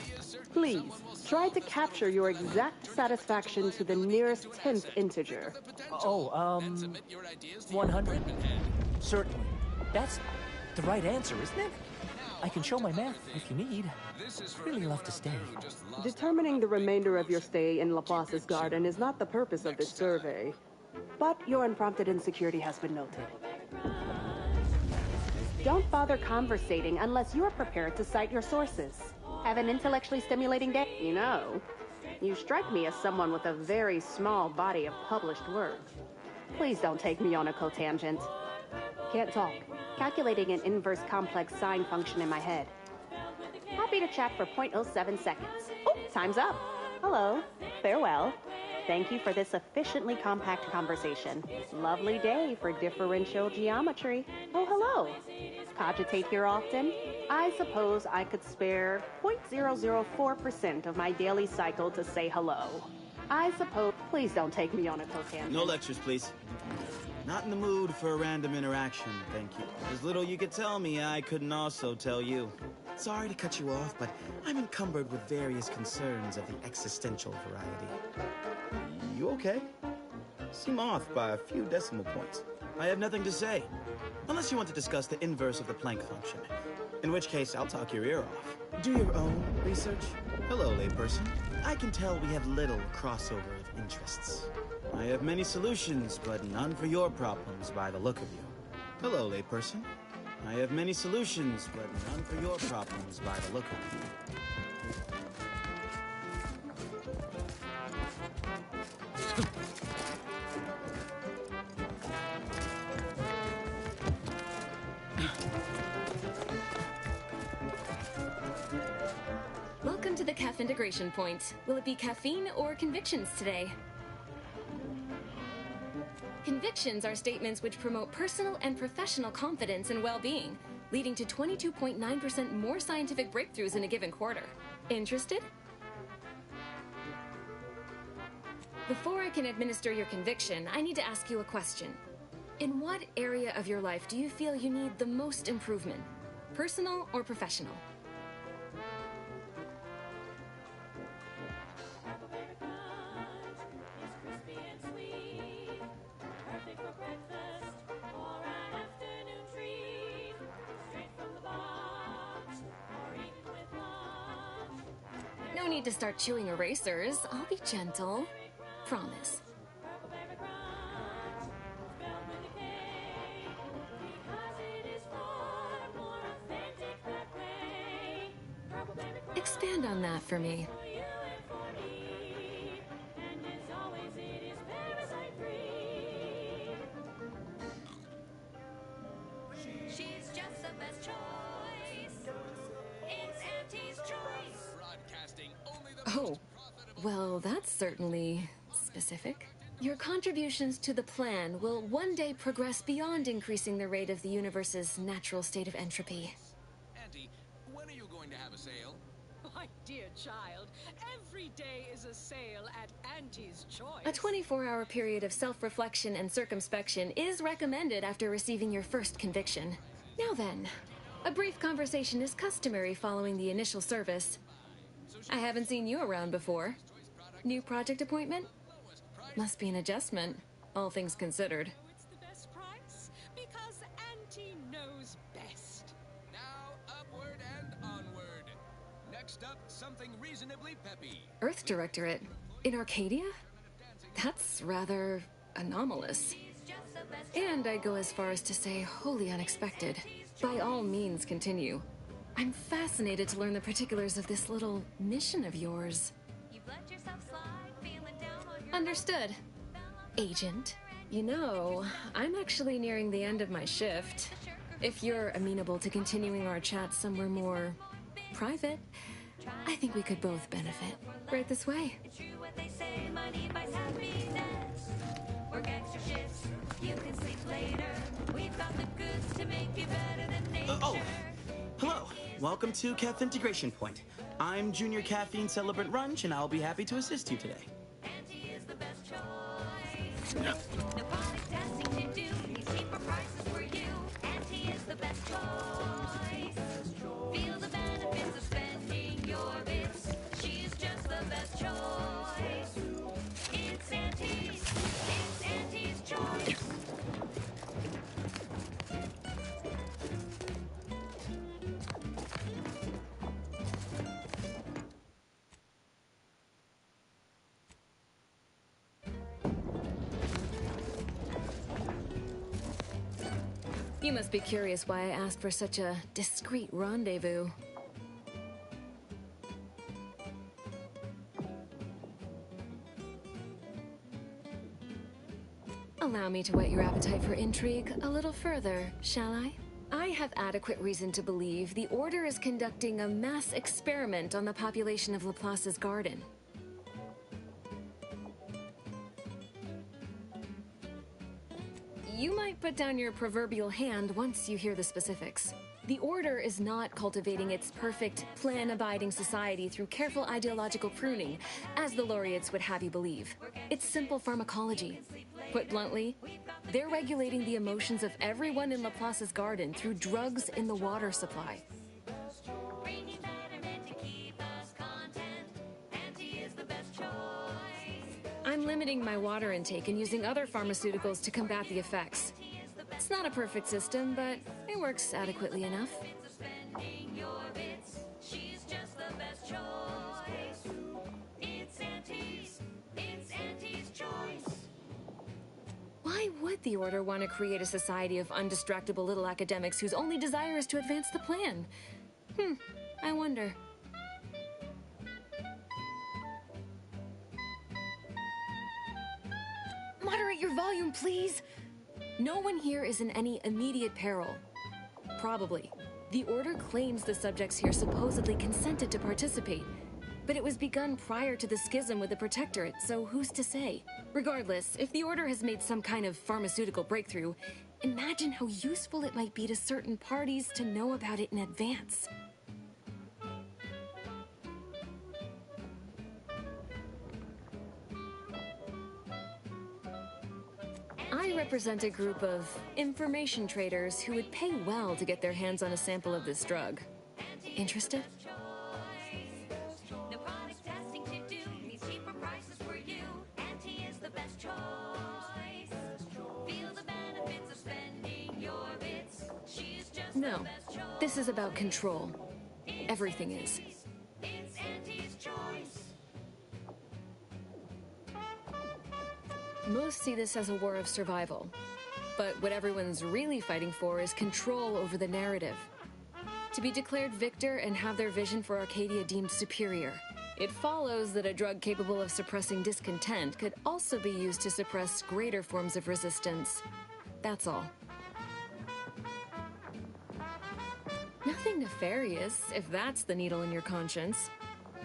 Please, try to capture your exact satisfaction to the nearest 10th integer. 100? Certainly. That's the right answer, isn't it? I can show my math if you need. I'd really love to stay. Determining the remainder of your stay in Laplace's garden is not the purpose of this survey. But your unprompted insecurity has been noted. Don't bother conversating unless you are prepared to cite your sources. Have an intellectually stimulating day. You know, you strike me as someone with a very small body of published work. Please don't take me on a cotangent. Can't talk. Calculating an inverse complex sine function in my head. Happy to chat for 0.07 seconds. Oh, time's up. Hello. Farewell. Thank you for this efficiently compact conversation. Lovely day for differential geometry. Oh, hello. Cogitate here often? I suppose I could spare 0.004% of my daily cycle to say hello. I suppose... Please don't take me on a cotangent. No lectures, please. Not in the mood for a random interaction, thank you. There's little you could tell me I couldn't also tell you. Sorry to cut you off, but I'm encumbered with various concerns of the existential variety. You okay? Seem off by a few decimal points. I have nothing to say. Unless you want to discuss the inverse of the Planck function. In which case, I'll talk your ear off. Do your own research. Hello, layperson. I can tell we have little crossover of interests. I have many solutions, but none for your problems by the look of you. Hello, layperson. I have many solutions, but none for your problems by the look of you. Welcome to the CAF integration point. Will it be caffeine or convictions today? Convictions are statements which promote personal and professional confidence and well-being, leading to 22.9% more scientific breakthroughs in a given quarter. Interested? Before I can administer your conviction, I need to ask you a question. In what area of your life do you feel you need the most improvement? Personal or professional? No need to start chewing erasers. I'll be gentle. Promise. Expand on that for me. She's just the best choice. It's Auntie's choice. Oh, well, that's certainly specific. Your contributions to the plan will one day progress beyond increasing the rate of the universe's natural state of entropy. Auntie, when are you going to have a sale? My dear child, every day is a sale at Auntie's Choice. A 24-hour period of self-reflection and circumspection is recommended after receiving your first conviction. Now then, a brief conversation is customary following the initial service. I haven't seen you around before. New project appointment? Must be an adjustment, all things considered. It's the best price because Auntie knows best. Now, upward and onward. Next up, something reasonably peppy. Earth Directorate? In Arcadia? That's rather anomalous. And I'd go as far as to say wholly unexpected. By all means, continue. I'm fascinated to learn the particulars of this little mission of yours. Understood. Agent, you know, I'm actually nearing the end of my shift. If you're amenable to continuing our chat somewhere more private, I think we could both benefit. Right this way. Work extra shifts, you can sleep later. We've got the goods to make you better than nature. Hello. Welcome to Caff Integration Point. I'm Junior Caffeine Celebrant Runch, and I'll be happy to assist you today. Auntie is the best choice. No product testing to do. These cheaper prices for you. Auntie is the best choice. Feel the benefits of spending your bits. She's just the best choice. It's Auntie's. It's Auntie's choice. You must be curious why I asked for such a discreet rendezvous. Allow me to whet your appetite for intrigue a little further, shall I? I have adequate reason to believe the Order is conducting a mass experiment on the population of Laplace's garden. You might put down your proverbial hand once you hear the specifics. The Order is not cultivating its perfect, plan-abiding society through careful ideological pruning, as the laureates would have you believe. It's simple pharmacology. Put bluntly, they're regulating the emotions of everyone in Laplace's garden through drugs in the water supply. I'm limiting my water intake and using other pharmaceuticals to combat the effects. It's not a perfect system, but it works adequately enough. Why would the Order want to create a society of undistractable little academics whose only desire is to advance the plan? I wonder. Moderate your volume, please. No one here is in any immediate peril. Probably. The Order claims the subjects here supposedly consented to participate, but it was begun prior to the schism with the Protectorate, so who's to say? Regardless, if the Order has made some kind of pharmaceutical breakthrough, imagine how useful it might be to certain parties to know about it in advance. I represent a group of information traders who would pay well to get their hands on a sample of this drug. Interested? No, this is about control. Everything is. Most see this as a war of survival, but what everyone's really fighting for is control over the narrative. To be declared victor and have their vision for Arcadia deemed superior. It follows that a drug capable of suppressing discontent could also be used to suppress greater forms of resistance. That's all. Nothing nefarious, if that's the needle in your conscience.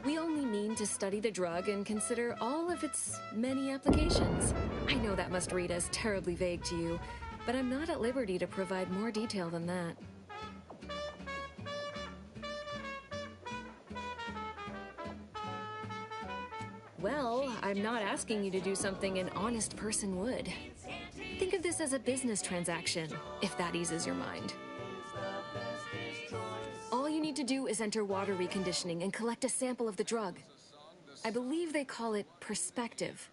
We only mean to study the drug and consider all of its many applications. I know that must read as terribly vague to you, but I'm not at liberty to provide more detail than that. Well, I'm not asking you to do something an honest person would. Think of this as a business transaction, if that eases your mind. All you need to do is enter water reconditioning and collect a sample of the drug. I believe they call it perspective.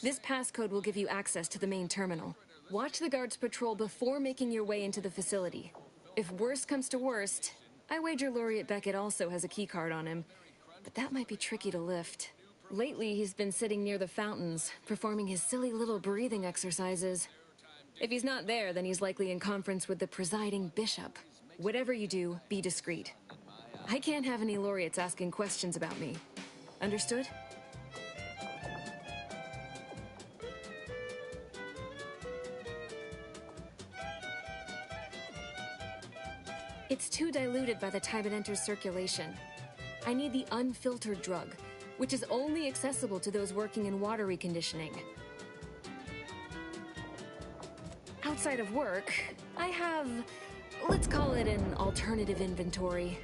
This passcode will give you access to the main terminal. Watch the guards patrol before making your way into the facility. If worst comes to worst, I wager Laureate Beckett also has a keycard on him, but that might be tricky to lift. Lately, he's been sitting near the fountains, performing his silly little breathing exercises. If he's not there, then he's likely in conference with the presiding bishop. Whatever you do, be discreet. I can't have any laureates asking questions about me. Understood? It's too diluted by the time it enters circulation. I need the unfiltered drug, which is only accessible to those working in water reconditioning. Outside of work, I have, let's call it an alternative inventory.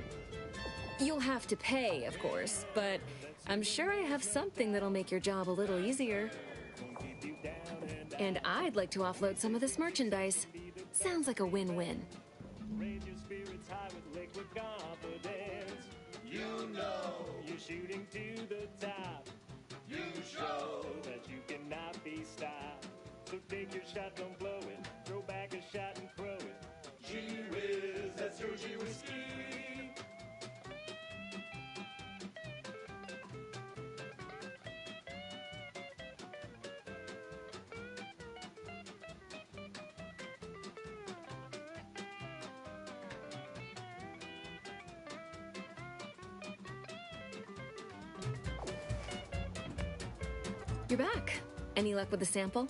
You'll have to pay, of course, but I'm sure I have something that'll make your job a little easier. And I'd like to offload some of this merchandise. Sounds like a win-win. Raise your spirits high with liquid confidence. You know you're shooting to the top. You show that you cannot be stopped. So take your shot, don't blow it. Throw back a shot and throw it. Gee whiz, that's your G whiskey. You're back. Any luck with the sample?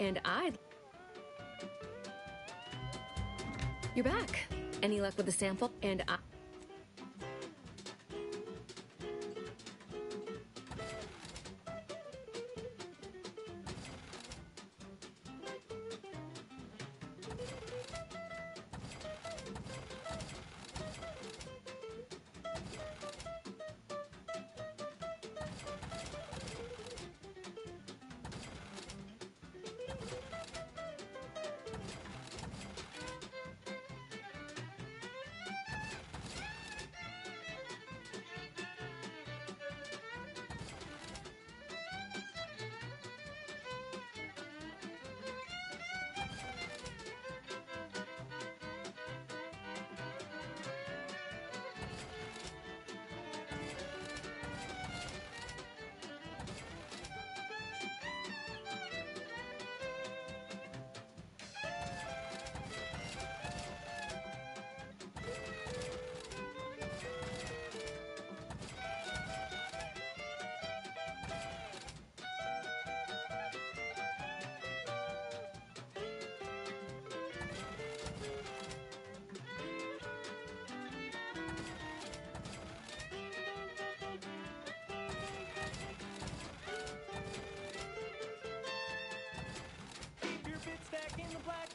And You're back. Any luck with the sample? And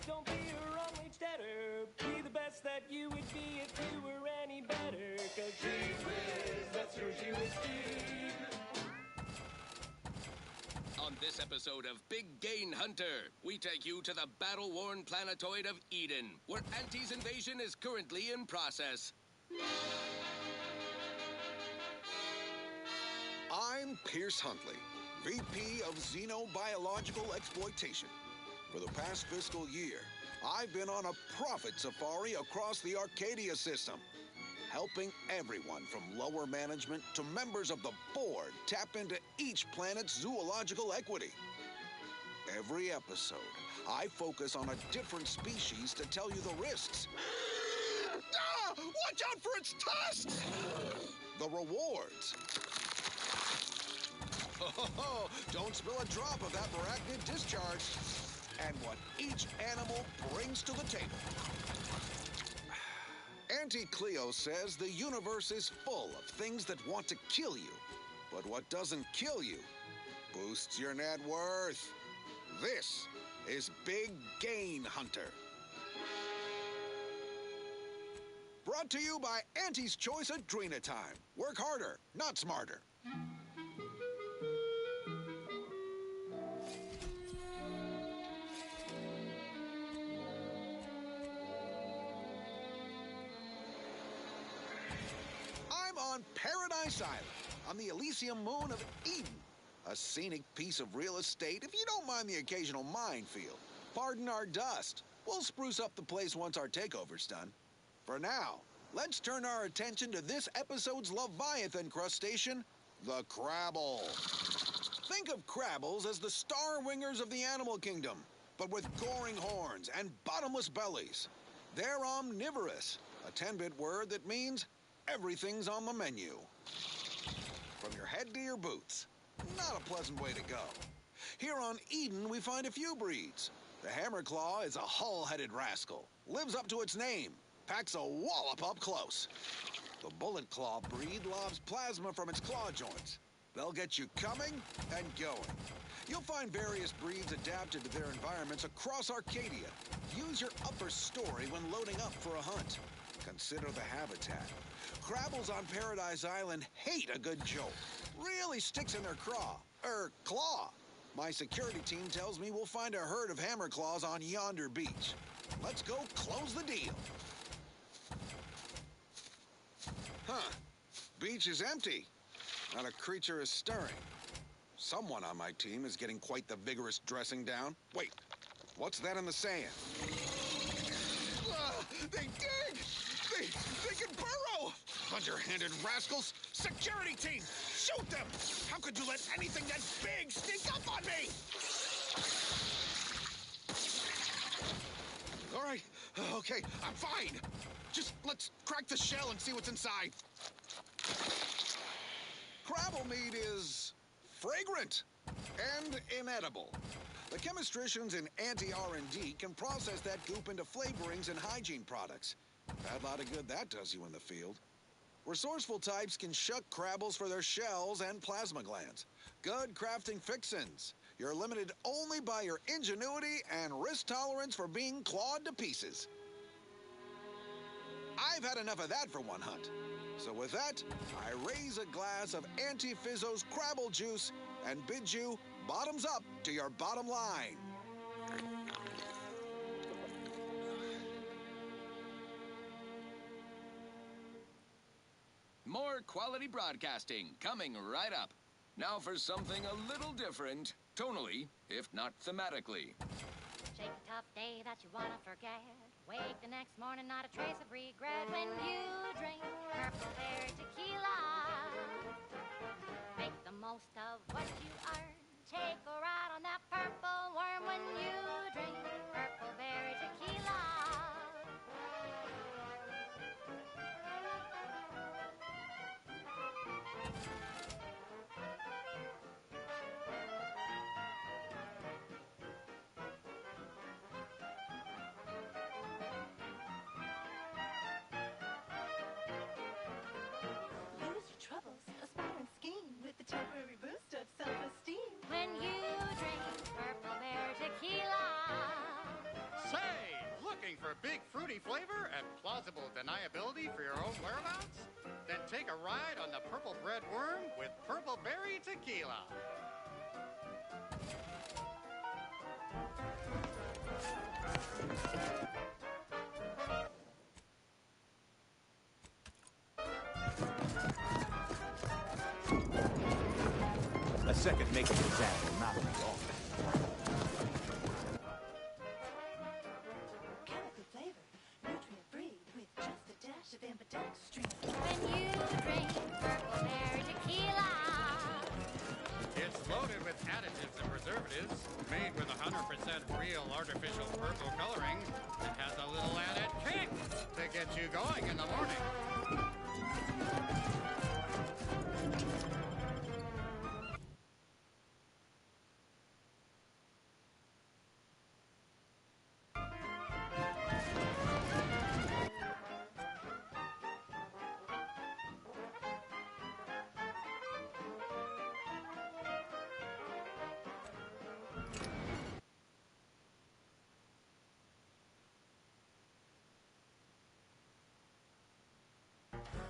Don't be a wrong wage debtor. Be the best that you would be if you were any better. Cause gee whiz, that's your G whiskey. On this episode of Big Gain Hunter, we take you to the battle-worn planetoid of Eden, where Auntie's invasion is currently in process. I'm Pierce Huntley, VP of Xenobiological Exploitation. For the past fiscal year, I've been on a profit safari across the Arcadia system, helping everyone from lower management to members of the board tap into each planet's zoological equity. Every episode, I focus on a different species to tell you the risks. Watch out for its tusks! The rewards. Don't spill a drop of that arachnid discharge. And what each animal brings to the table. Auntie Cleo says the universe is full of things that want to kill you. But what doesn't kill you boosts your net worth. This is Big Gain Hunter. Brought to you by Auntie's Choice Adrena Time. Work harder, not smarter. On Paradise Island, on the Elysium moon of Eden, A scenic piece of real estate, if you don't mind the occasional minefield. Pardon our dust. We'll spruce up the place once our takeover's done. For now, let's turn our attention to this episode's Leviathan crustacean, the Crabble. Think of Crabbles as the star wingers of the animal kingdom, but with goring horns and bottomless bellies. They're omnivorous, a 10-bit word that means everything's on the menu. From your head to your boots. Not a pleasant way to go. Here on Eden, we find a few breeds. The Hammerclaw is a hull-headed rascal. Lives up to its name. Packs a wallop up close. The Bullet Claw breed lobs plasma from its claw joints. They'll get you coming and going. You'll find various breeds adapted to their environments across Arcadia. Use your upper story when loading up for a hunt. Consider the habitat. Crabbles on Paradise Island hate a good joke. Really sticks in their claw. My security team tells me we'll find a herd of Hammerclaws on yonder beach. Let's go close the deal. Huh. Beach is empty. Not a creature is stirring. Someone on my team is getting quite the vigorous dressing down. Wait, what's that in the sand? They dig! They can burrow! Underhanded rascals! Security team! Shoot them! How could you let anything that big sneak up on me? All right, okay, I'm fine. Just let's crack the shell and see what's inside. Crabble meat is fragrant and inedible. The chemistricians in Anti-R&D can process that goop into flavorings and hygiene products. Bad lot of good that does you in the field. Resourceful types can shuck Crabbles for their shells and plasma glands. Good crafting fixins. You're limited only by your ingenuity and risk tolerance for being clawed to pieces. I've had enough of that for one hunt. So with that, I raise a glass of Anti-Fizzo's Crabble juice and bid you bottoms up to your bottom line. More quality broadcasting coming right up. Now for something a little different, tonally, if not thematically. Shake a tough day that you wanna forget. Wake the next morning, not a trace of regret when you drink Purple Berry Tequila. Make the most of what you earn. Take a ride on that purple worm when you drink Purple Berry Tequila. Lose your troubles, aspire and scheme with the temporary boost of self-esteem. When you drink Purple Berry Tequila. Say, looking for big fruity flavor and plausible deniability for your own whereabouts? Then take a ride on the Purple Bread Worm with Purple Berry Tequila. A second making exam will not be off. Chemical flavor, nutrient-free with just a dash of ambidextrine. When you drink Purple Berry Tequila. It's loaded with additives and preservatives, made with 100% real artificial purple coloring, and has a little added kick to get you going in the morning.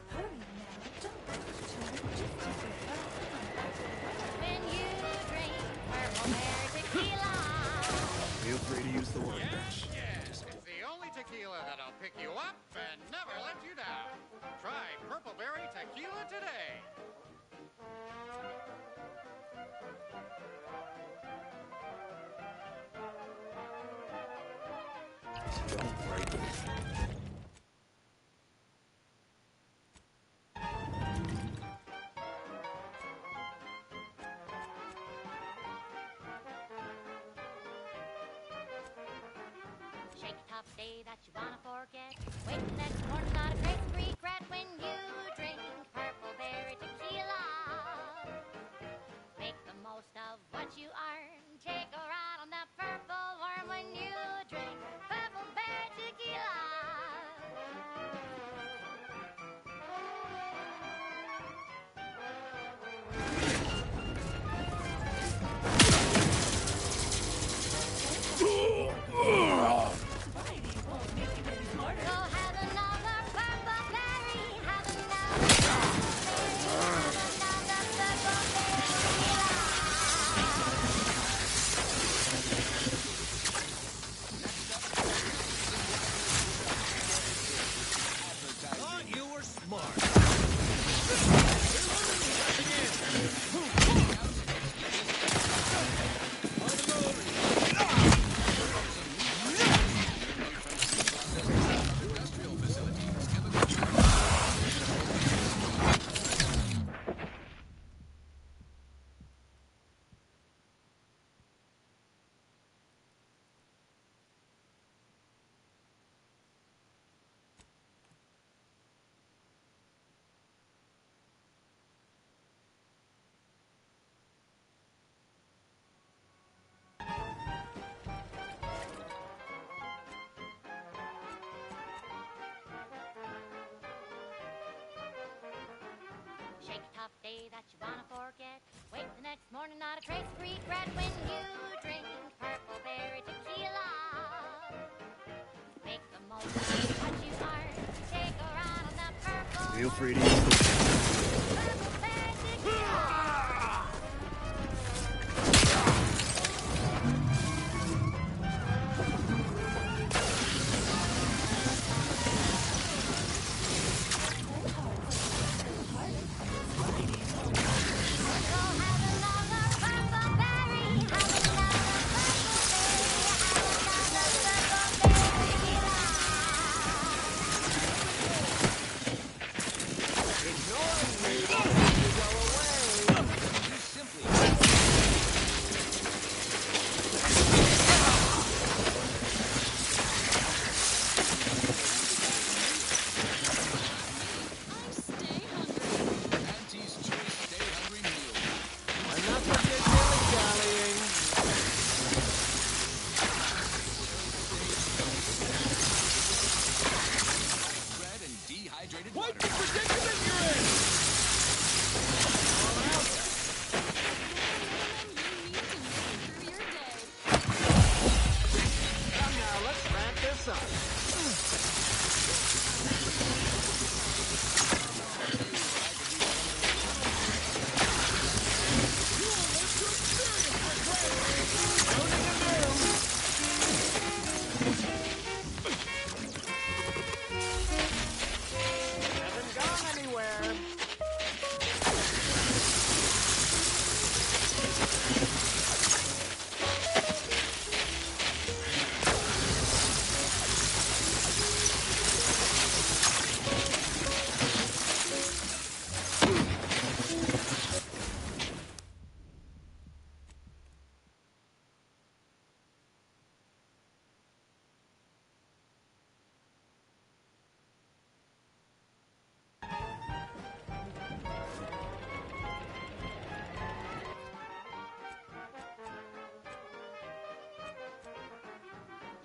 Hurry now, don't go to it, just take a ride. When you drink Purple Berry Tequila. Feel free to use the word. Yes, yes. It's the only tequila that'll pick you up and never let you down. Try Purple Berry Tequila today. Don't break it. Shake a tough day that you wanna forget. Wake the next morning, not a trace of regret when you drink purple berry tequila. Make the most of what you earn. Take a ride on that purple worm when you drink purple berry tequila. Go have another purple berry. Have another purple Thought you were smart. Shake a tough day that you wanna forget. Wake the next morning, not a trace of regret when you drink purple berry tequila. Make the most of what you earn. Take a ride on that purple. Feel free to use the... Purple berry tequila.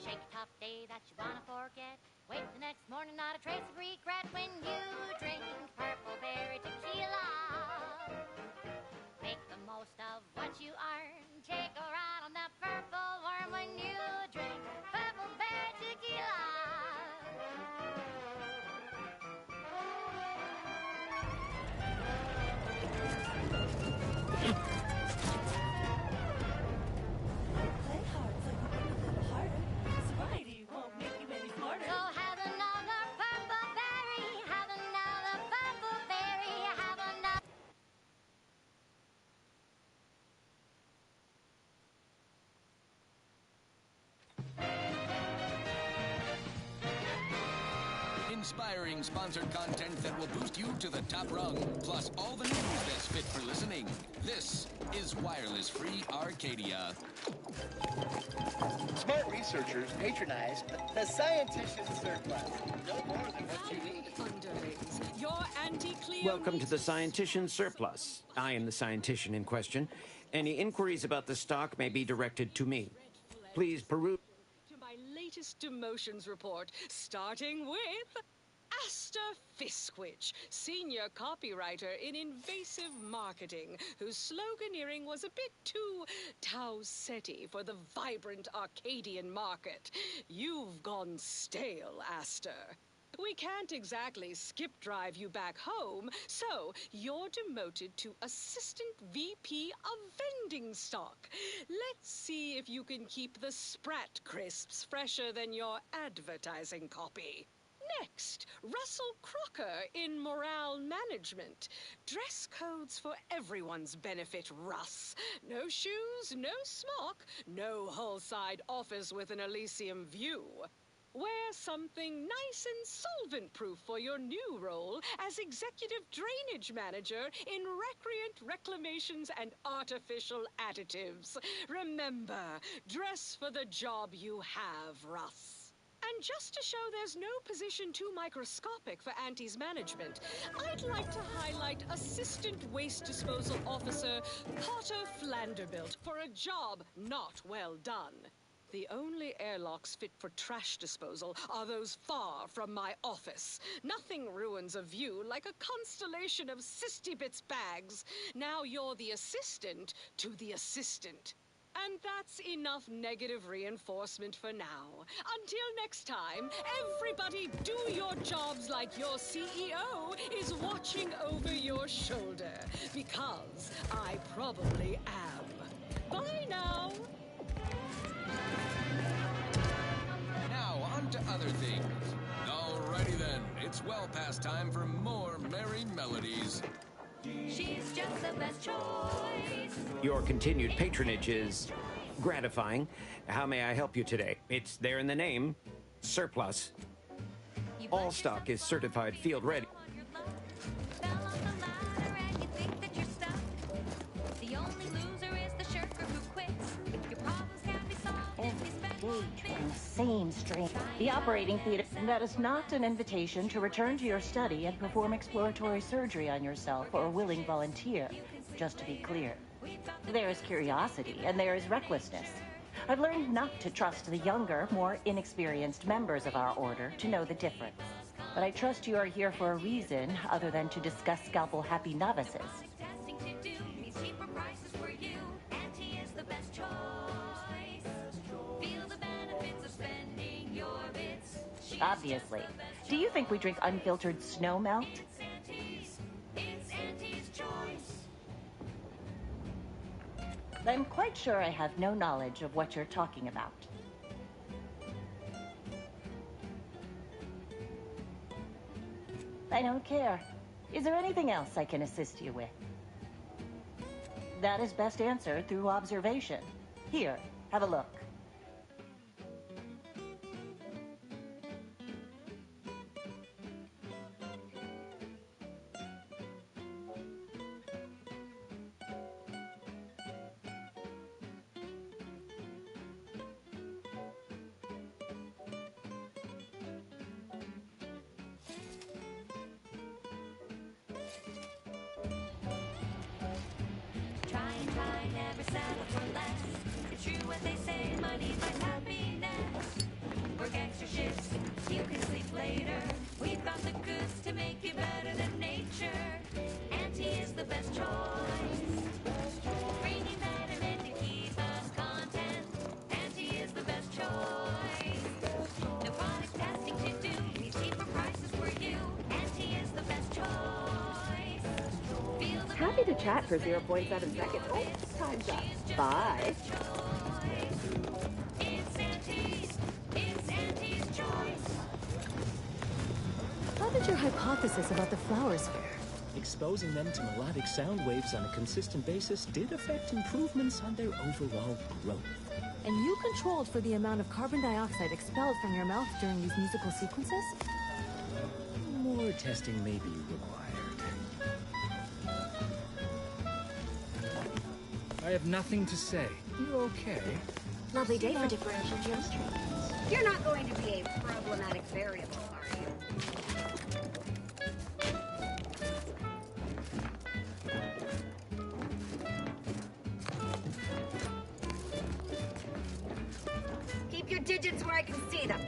Shake a tough day that you wanna forget. Wake the next morning, not a trace of regret when you drink purple berry tequila. Make the most of what you earn. Take a ride on that purple worm when you drink purple berry tequila. Play hard so you work a little harder. Sobriety won't make you any smarter. Go have another purple berry. Have another inspiring sponsored content that will boost you to the top rung, plus all the news that's fit for listening. This is Wireless Free Arcadia. Smart researchers patronize the scientician surplus. No more than what you need. Underlings, your anti-Cleo... Welcome to the Scientician Surplus. I am the scientician in question. Any inquiries about the stock may be directed to me. Please peruse... To my latest demotions report, starting with... Asta Fiskwich, senior copywriter in invasive marketing, whose sloganeering was a bit too Tau-Ceti for the vibrant Arcadian market. You've gone stale, Asta. We can't exactly skip drive you back home, so you're demoted to Assistant VP of Vending Stock. Let's see if you can keep the Sprat crisps fresher than your advertising copy. Next, Russell Crocker in Morale Management. Dress codes for everyone's benefit, Russ. No shoes, no smock, no whole-side office with an Elysium view. Wear something nice and solvent-proof for your new role as Executive Drainage Manager in Recreant Reclamations and Artificial Additives. Remember, dress for the job you have, Russ. And just to show there's no position too microscopic for Auntie's management, I'd like to highlight Assistant Waste Disposal Officer Potter Flanderbilt for a job not well done. The only airlocks fit for trash disposal are those far from my office. Nothing ruins a view like a constellation of Sistybits bags. Now you're the assistant to the assistant. And that's enough negative reinforcement for now. Until next time, everybody do your jobs like your CEO is watching over your shoulder. Because I probably am. Bye now. Now, on to other things. Alrighty then, it's well past time for more merry melodies. She's just the best choice. Your continued patronage is gratifying. How may I help you today? It's there in the name, Surplus. All stock is certified field ready. Fell on the ladder and you think that you're stuck. The only loser is the shirker who quits. Your problems can be solved if you spend one On the same stream. The operating theater. That is not an invitation to return to your study and perform exploratory surgery on yourself or a willing volunteer. Just to be clear. There is curiosity and there is recklessness. I've learned not to trust the younger, more inexperienced members of our order to know the difference. But I trust you are here for a reason other than to discuss scalpel-happy novices. testing to do. These cheaper prices for you. Auntie is the best choice. Feel the benefits of spending your bits. Obviously. Do you think we drink unfiltered snow melt? It's Auntie's choice. I'm quite sure I have no knowledge of what you're talking about. I don't care. Is there anything else I can assist you with? That is best answered through observation. Here, have a look. Try, never settle for less. It's true what they say, money buys happiness. Work extra shifts, you can sleep later. We've got the goods to make you better than nature. Auntie is the best choice. Bringing betterment to keep us content. Auntie is the best choice. No product testing to do, these cheaper prices for you. Auntie is the best choice. Feel the Happy to chat for 0.7 seconds. Oh, time's up. Bye. It's Auntie's choice. How did your hypothesis about the flowers fare? Exposing them to melodic sound waves on a consistent basis did affect improvements on their overall growth. And you controlled for the amount of carbon dioxide expelled from your mouth during these musical sequences? More testing may be required. I have nothing to say. You okay? Lovely day for differential geometry. You're not going to be a problematic variable, are you? Keep your digits where I can see them.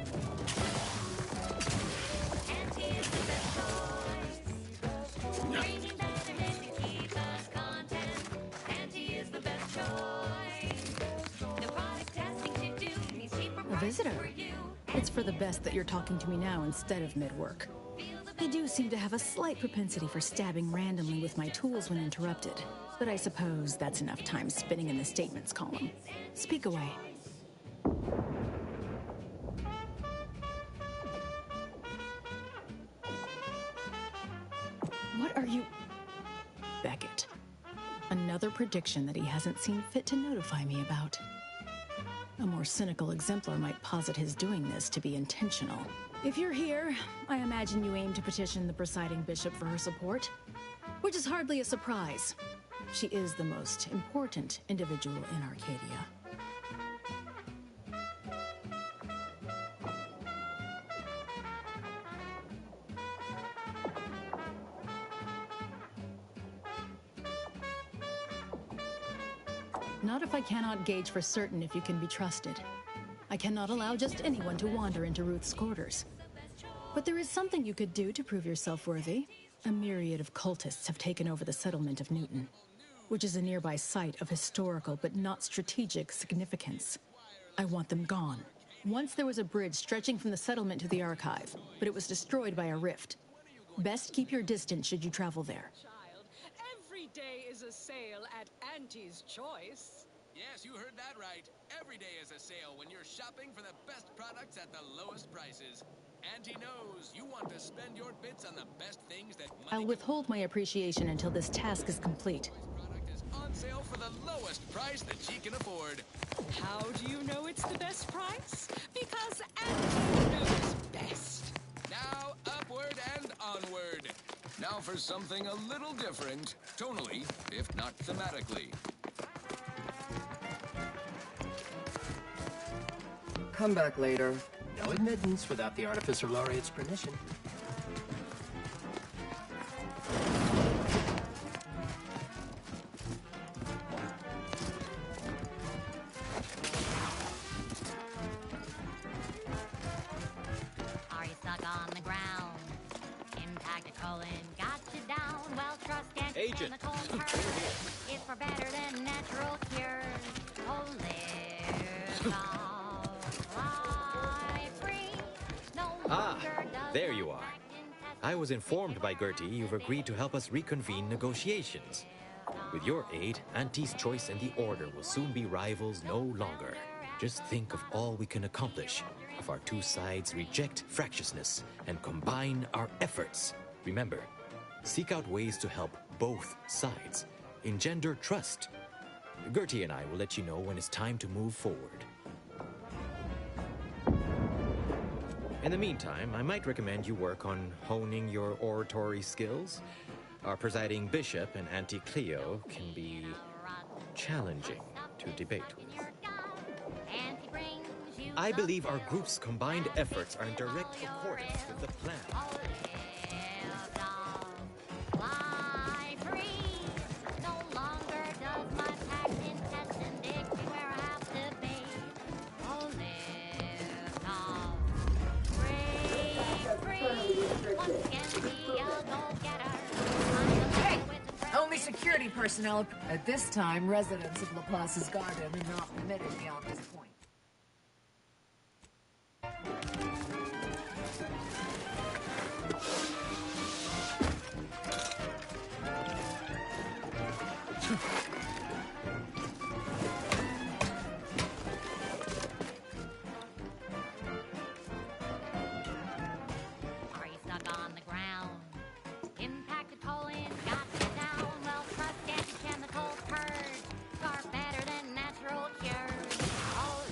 A visitor? It's for the best that you're talking to me now instead of mid-work. I do seem to have a slight propensity for stabbing randomly with my tools when interrupted, but I suppose that's enough time spinning in the statements column. Speak away. What are you... Beckett. Another prediction that he hasn't seen fit to notify me about. A more cynical exemplar might posit his doing this to be intentional. If you're here, I imagine you aim to petition the presiding bishop for her support, which is hardly a surprise. She is the most important individual in Arcadia. Not if I cannot gauge for certain if you can be trusted. I cannot allow just anyone to wander into Ruth's quarters. But there is something you could do to prove yourself worthy. A myriad of cultists have taken over the settlement of Newton, which is a nearby site of historical but not strategic significance. I want them gone. Once there was a bridge stretching from the settlement to the archive, but it was destroyed by a rift. Best keep your distance should you travel there. Every day is a sale at Auntie's Choice. Yes, you heard that right. Every day is a sale when you're shopping for the best products at the lowest prices. Auntie knows you want to spend your bits on the best things that money I'll withhold my appreciation until this task is complete. product is on sale for the lowest price that she can afford. How do you know it's the best price? Because Auntie knows best. Now, upward and onward. Now for something a little different, tonally, if not thematically. Come back later. No admittance without the Artificer Laureate's permission. Are you stuck on the ground? Impact a colon got you down. Well, trust and Agent. the cold is for better than natural cures. Oh, live long, fly free. No longer does There you are. I was informed by Gertie you've agreed to help us reconvene negotiations. With your aid, Auntie's Choice and the Order will soon be rivals no longer. Just think of all we can accomplish if our two sides reject fractiousness and combine our efforts. Remember, seek out ways to help both sides. Engender trust. Gertie and I will let you know when it's time to move forward. In the meantime, I might recommend you work on honing your oratory skills. Our presiding bishop and Auntie Cleo can be challenging to debate with. I believe our group's combined efforts are in direct accordance with the plan. fly free. No longer does my packed intestine dig me where I have to be. Oh, live tall, break free. Once again, be a go-getter. Hey! Only security personnel. At this time, residents of Laplace's garden are not permitted beyond this point. Are you stuck on the ground? Impact a colon got you down. Well, trust anti-chemical purge. Far better than natural cures. Oh,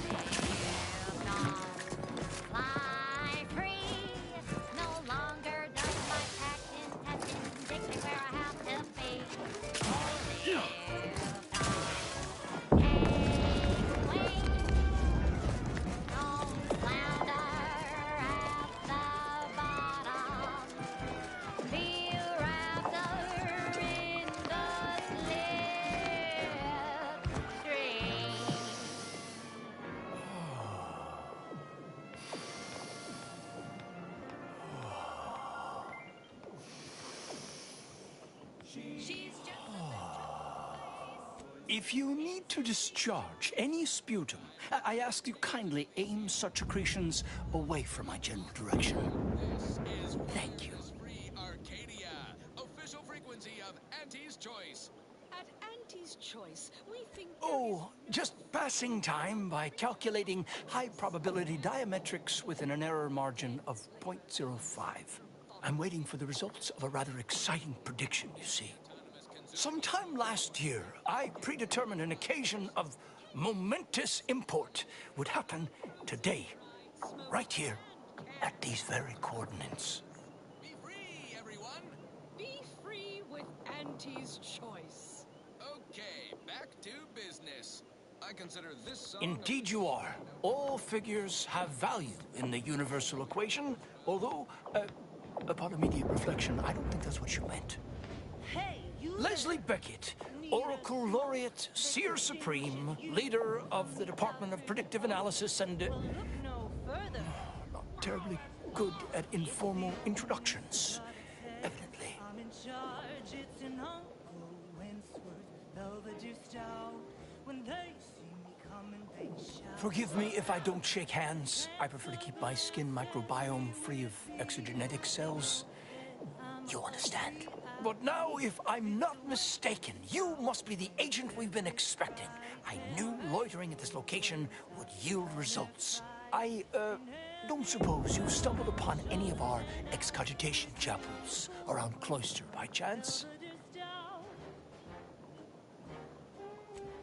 If you need to discharge any sputum, I ask you kindly aim such accretions away from my general direction. Thank you. Free Arcadia, official frequency of Auntie's Choice. At Auntie's Choice, we think... Oh, just passing time by calculating high probability diametrics within an error margin of 0.05. I'm waiting for the results of a rather exciting prediction, you see. Sometime last year, I predetermined an occasion of momentous import would happen today, right here, at these very coordinates. Be free, everyone! Be free with Auntie's Choice. Okay, back to business. I consider this song... Indeed you are. All figures have value in the universal equation, although, upon immediate reflection, I don't think that's what you meant. Hey, you... Leslie Beckett, Oracle Laureate, Seer Supreme, leader of the Department of Predictive Analysis, and... Look no further. not terribly good at informal introductions, evidently. I'm in charge, it's an Uncle Wentworth, Belvedere Stout. When they see me coming, they shout. Forgive me if I don't shake hands. I prefer to keep my skin microbiome free of exogenetic cells. You understand? But now, if I'm not mistaken, you must be the agent we've been expecting. I knew loitering at this location would yield results. I, don't suppose you've stumbled upon any of our excogitation chapels around Cloister by chance?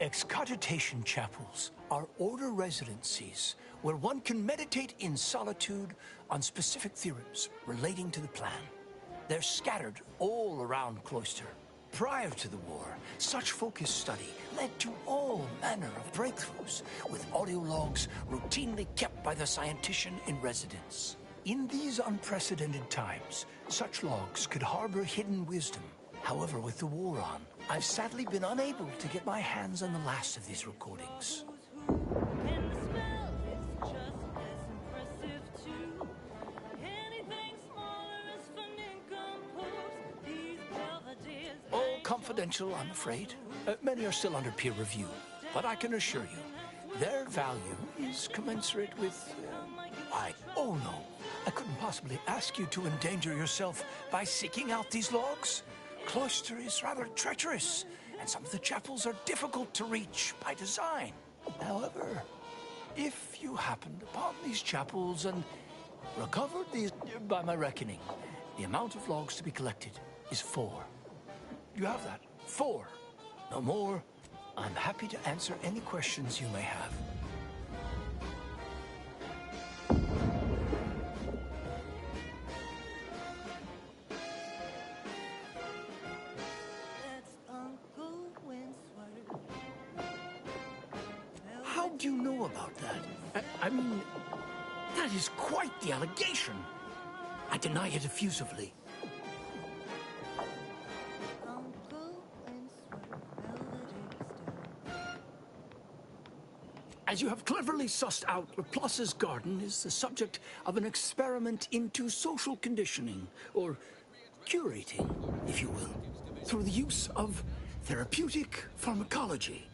Excogitation chapels are order residencies where one can meditate in solitude on specific theorems relating to the plan. They're scattered all around Cloister. Prior to the war, such focused study led to all manner of breakthroughs, with audio logs routinely kept by the scientician in residence. In these unprecedented times, such logs could harbor hidden wisdom. However, with the war on, I've sadly been unable to get my hands on the last of these recordings. And the smell is just as impressive too. Anything smaller is for nincompoops. These Belvederes... All confidential, I'm afraid. Many are still under peer review, but I can assure you, their value is commensurate with... Oh no, I couldn't possibly ask you to endanger yourself by seeking out these logs. Cloister is rather treacherous, and some of the chapels are difficult to reach by design. However, if you happened upon these chapels and recovered these, by my reckoning, the amount of logs to be collected is 4. You have that? 4. No more. I'm happy to answer any questions you may have. How do you know about that? I mean, that is quite the allegation. I deny it effusively. As you have cleverly sussed out, Laplace's garden is the subject of an experiment into social conditioning, or curating, if you will, through the use of therapeutic pharmacology.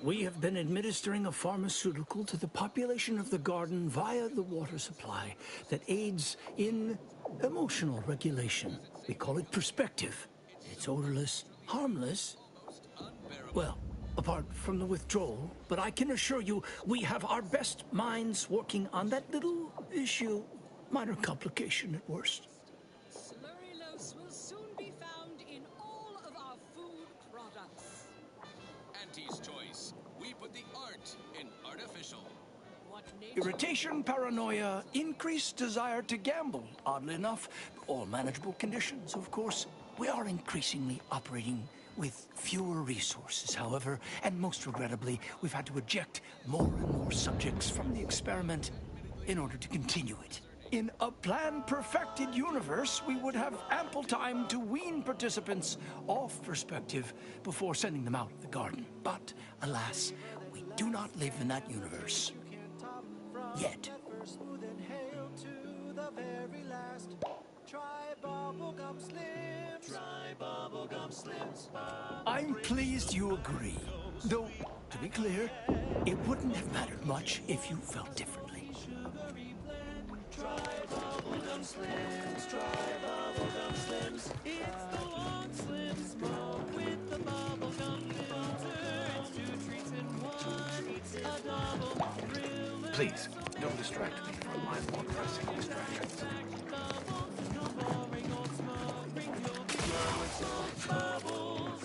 We have been administering a pharmaceutical to the population of the garden via the water supply that aids in emotional regulation. We call it perspective. It's odorless, harmless. Well, apart from the withdrawal, but I can assure you we have our best minds working on that little issue. Minor complication at worst. Slurrylose will soon be found in all of our food products. Auntie's Choice. We put the art in artificial. What nature... Irritation, paranoia, increased desire to gamble. Oddly enough, all manageable conditions, of course. We are increasingly operating with fewer resources, however, and most regrettably, we've had to eject more and more subjects from the experiment in order to continue it. In a plan-perfected universe, we would have ample time to wean participants off perspective before sending them out of the garden. But, alas, we do not live in that universe. Yet. Try I'm pleased you agree. Though, to be clear, it wouldn't have mattered much if you felt differently. Try bubblegum slims, try bubblegum slims. It's the long slim smoke with the bubblegum filter. It's 2 treats in 1, a double thriller. Please, don't distract me from my more pressing distractions. No boring old smoke rings, you'll be blowing smoke bubbles.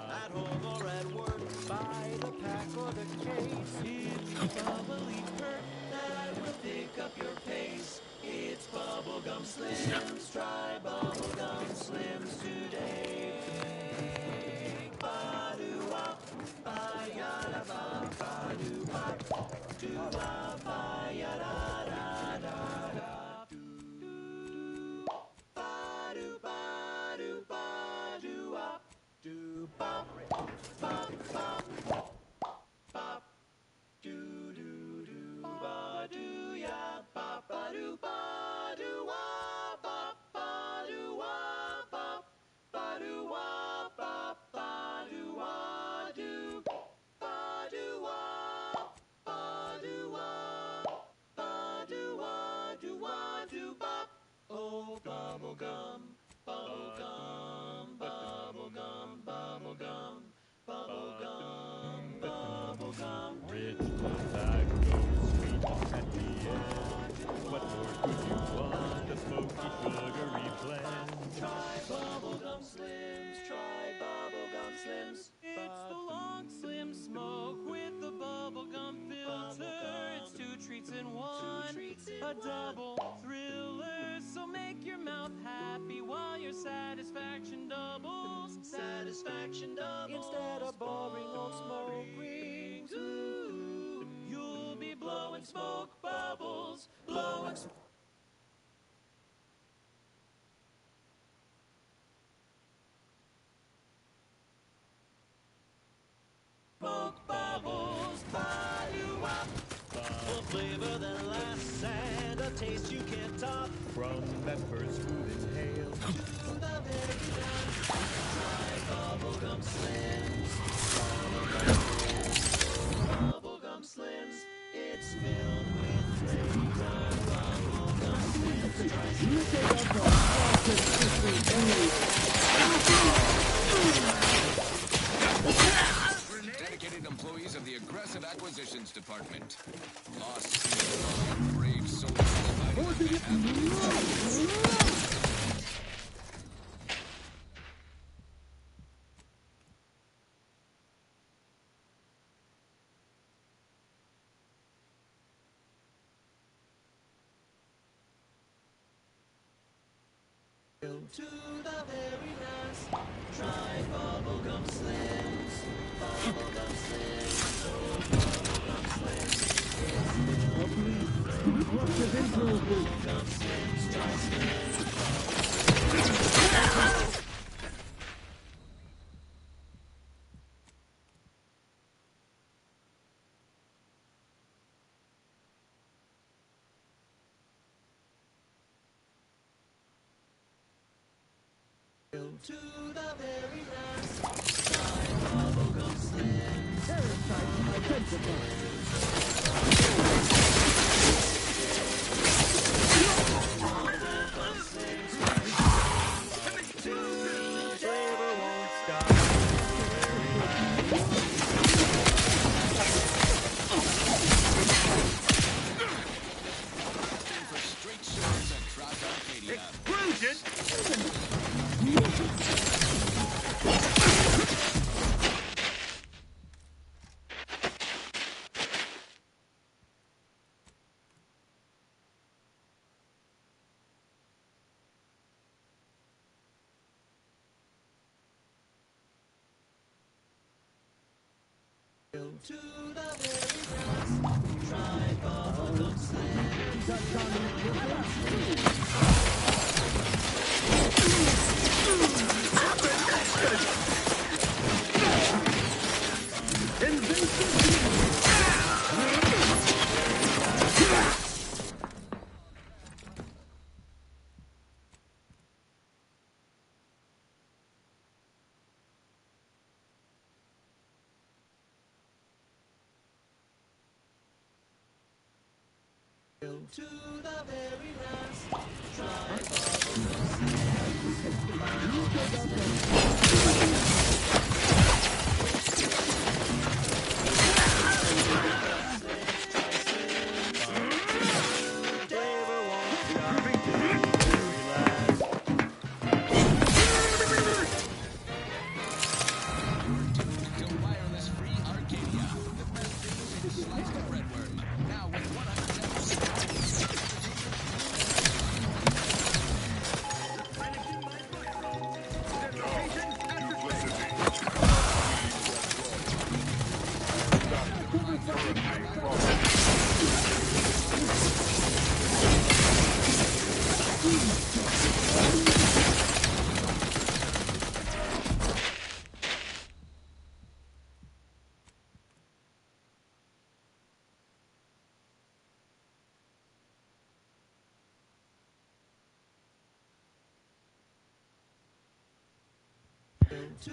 At home or at work, buy the pack or the case. It's bubbly perk that will pick up your pace. It's bubblegum slims. Try bubblegum slims today. Ba-do-wop, ba-ya-da-ba, ba-do-wop, do-wop, ba-ya-da-da-da-da. Ba-do, ba-do, ba-do-wop, do-bop, bop, bop, bop, do-do-do, ba-do-ya, ba-ba-do-ba-do-wop, ba-ba-do-wop, ba-ba-do-wop, ba-ba-do-wop, ba-do-wop, ba-do-wop, ba-do-wop, do-wop. Oh, bubblegum, bubblegum, bubblegum, bubblegum, bubblegum, bubblegum. Rich tobacco, sweet at the end. What more could you want? A smoky, sugary blend. Try bubblegum slims, try bubblegum slims. It's the long slim smoke with the bubblegum filter. It's 2 treats in 1, a double thriller. So make your mouth happy while your satisfaction doubles. Satisfaction doubles. Instead of boring old smoke rings, ooh, you'll be blowing smoke bubbles, blowing smoke bubbles, ba-do-wop. A flavor that lasts and a taste you can't top. From that first food inhale To the very end. Try bubblegum slims. Bubblegum slims. It's filled with flavor. Bubblegum Dedicated employees of the Aggressive Acquisitions Department. Lost, brave souls divided into to the very last. Try bubblegum slims. Bubblegum slims. Oh, bubblegum slims. Bubblegum slims. Try slims. To the very last. Try bubblegum slims. Parasite identified. Bubblegum slims. flavor won't stop. for straight shores across Arcadia. Explosion! To the very last. Try bubblegum slims.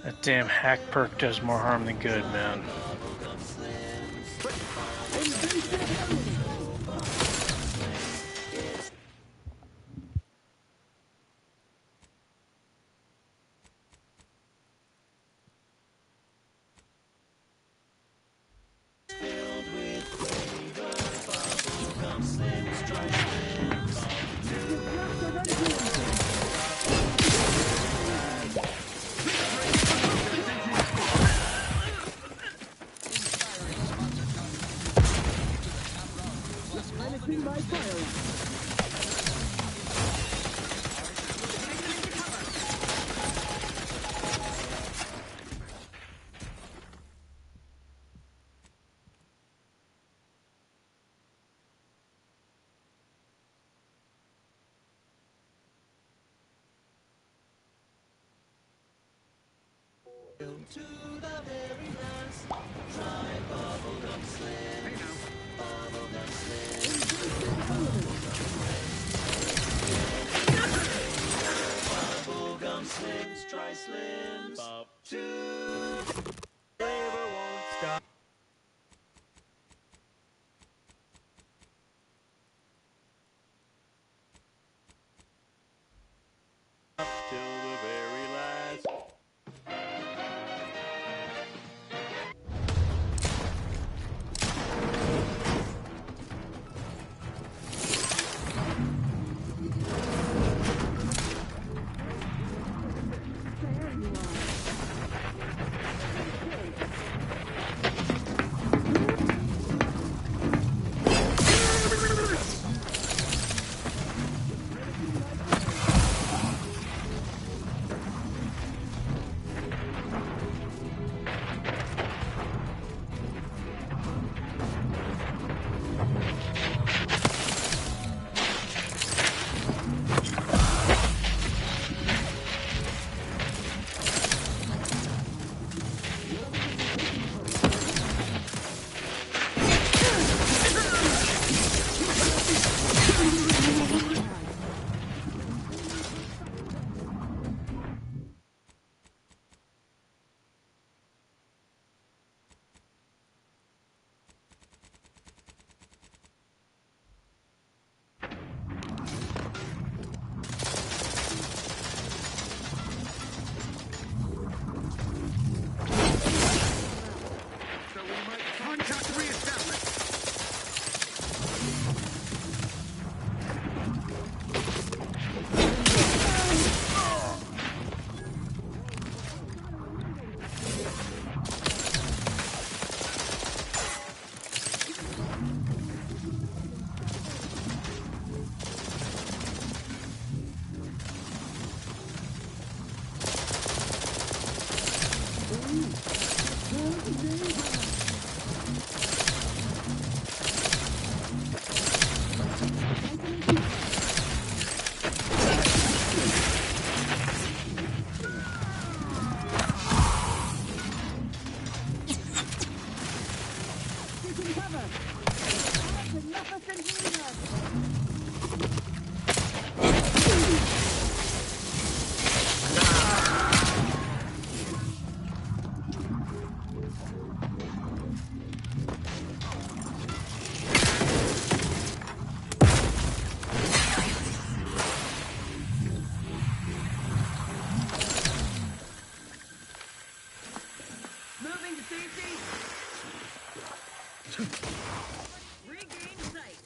That damn hack perk does more harm than good, man. To the very last, try bubblegum slim. Bubblegum slim. Bubblegum slims, try slims. Flavor won't stop. Up till the very last. Regain sight.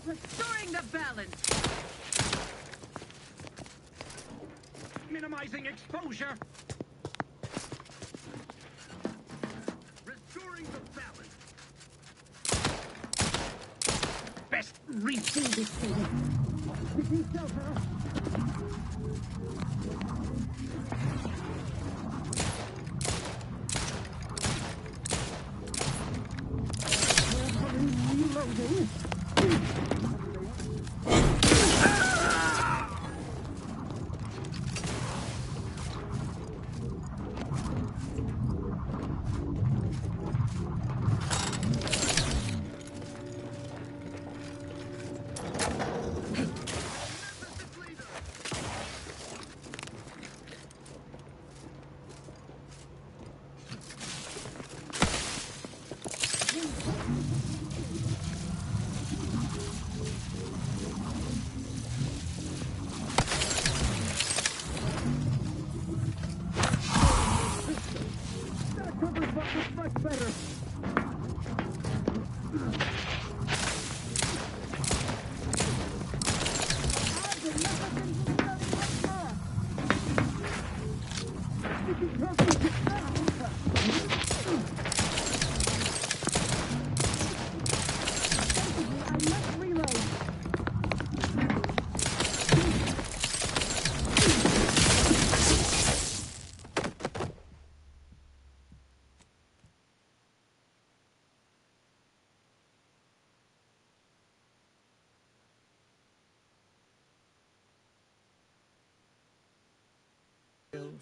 Restoring the balance. Minimizing exposure. Restoring the balance. Best refill this thing.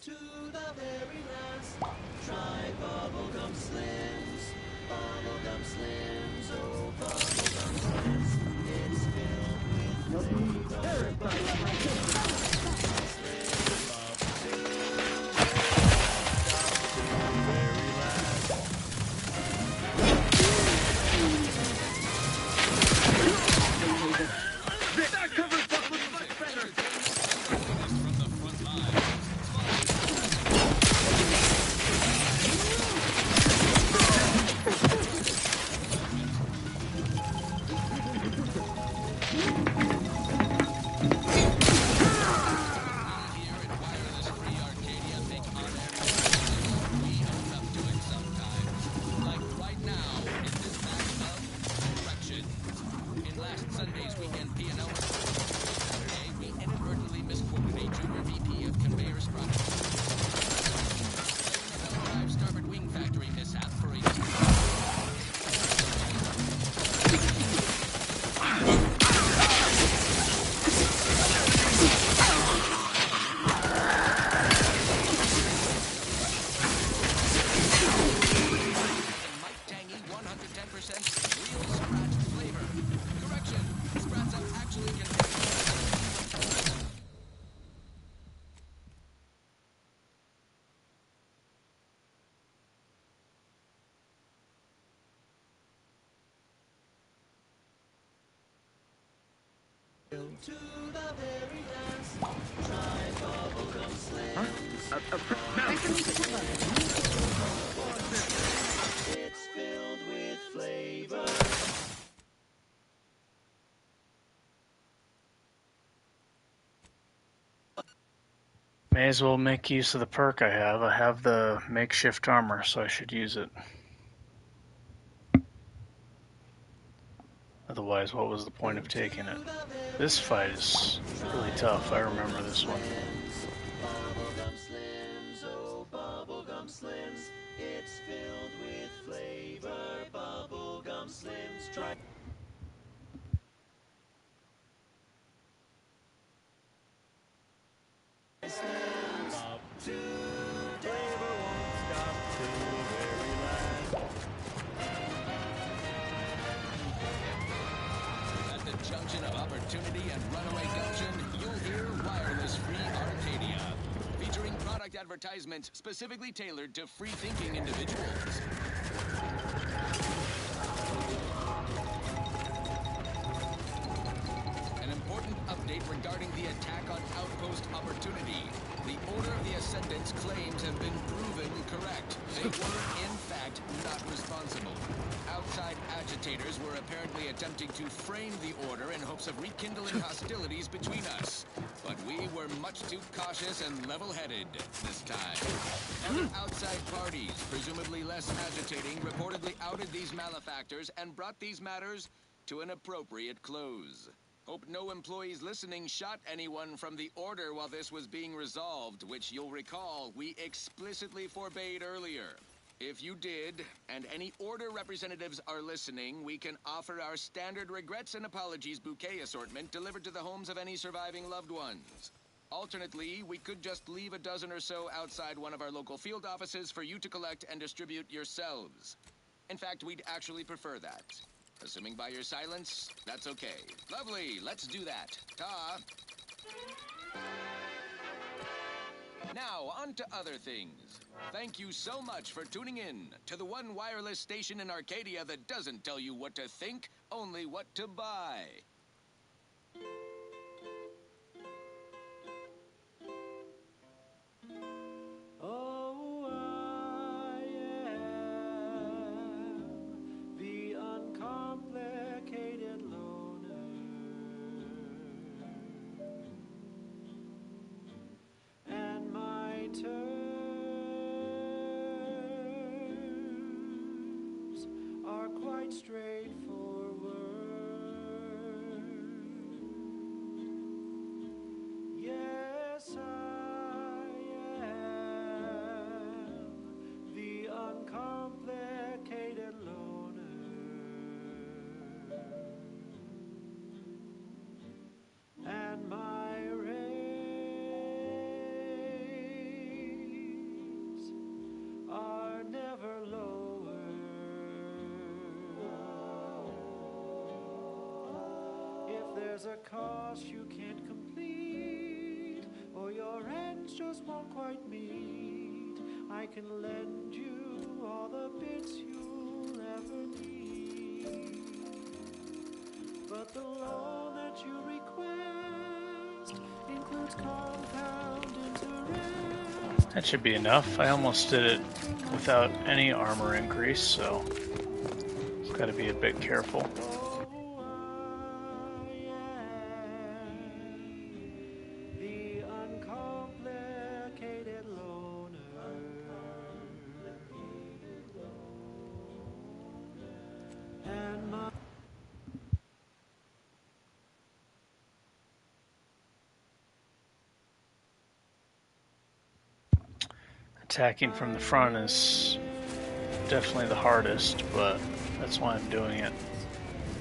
to the very last. Try Bubblegum Slims. Bubblegum Slims, oh Bubblegum Slims. It's filled with That covers Bubblegum much better. To the very last. Try Bubblegum Slims. It's filled with flavor. May as well make use of the perk I have. I have the makeshift armor, so I should use it. Otherwise, what was the point of taking it? This fight is really tough. I remember this one. Bubblegum Slims, oh Bubblegum Slims. It's filled with flavor. Bubblegum Slims. Try. Slims. Today won't stop till the very last. At the junction of opportunity and runaway gumption, you'll hear Wireless Free Arcadia, featuring product advertisements specifically tailored to free-thinking individuals. An important update regarding the attack on Outpost Opportunity. The Order of the Ascendant's claims have been proven correct. They were, in fact, not responsible. Outside agitators were apparently attempting to frame the Order in hopes of rekindling hostilities between us. But we were much too cautious and level-headed this time. Other outside parties, presumably less agitating, reportedly outed these malefactors and brought these matters to an appropriate close. Hope no employees listening shot anyone from the Order while this was being resolved, which you'll recall we explicitly forbade earlier. If you did, and any Order representatives are listening, we can offer our standard regrets and apologies bouquet assortment delivered to the homes of any surviving loved ones. Alternately, we could just leave a dozen or so outside one of our local field offices for you to collect and distribute yourselves. In fact, we'd actually prefer that. Assuming by your silence, that's okay. Lovely, let's do that. Ta! Now, on to other things. Thank you so much for tuning in to the one wireless station in Arcadia that doesn't tell you what to think, only what to buy. Oh, I am the uncomplicated loner, and my terms are quite straightforward. there's a cost you can't complete, or your ends just won't quite meet, I can lend you all the bits you'll ever need. But the loan that you request includes compound interest. That should be enough. I almost did it without any armor increase, so I've got to be a bit careful. The uncomplicated loner. And my Attacking from the front is definitely the hardest, but that's why I'm doing it.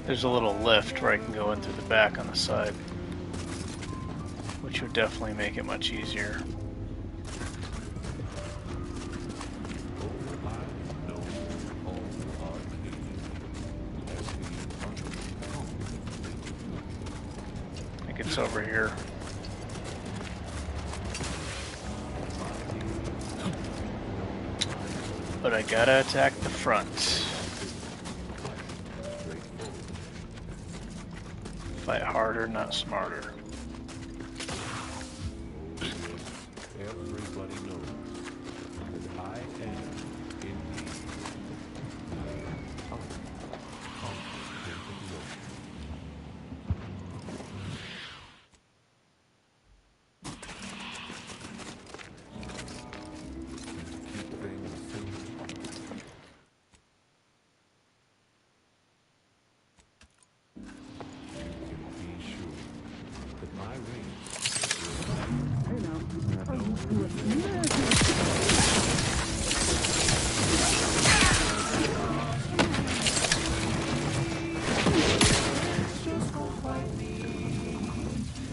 There's a little lift where I can go in through the back on the side, which would definitely make it much easier. I think it's over here. But I gotta attack the front. Fight harder, not smarter. Everybody knows that I am indeed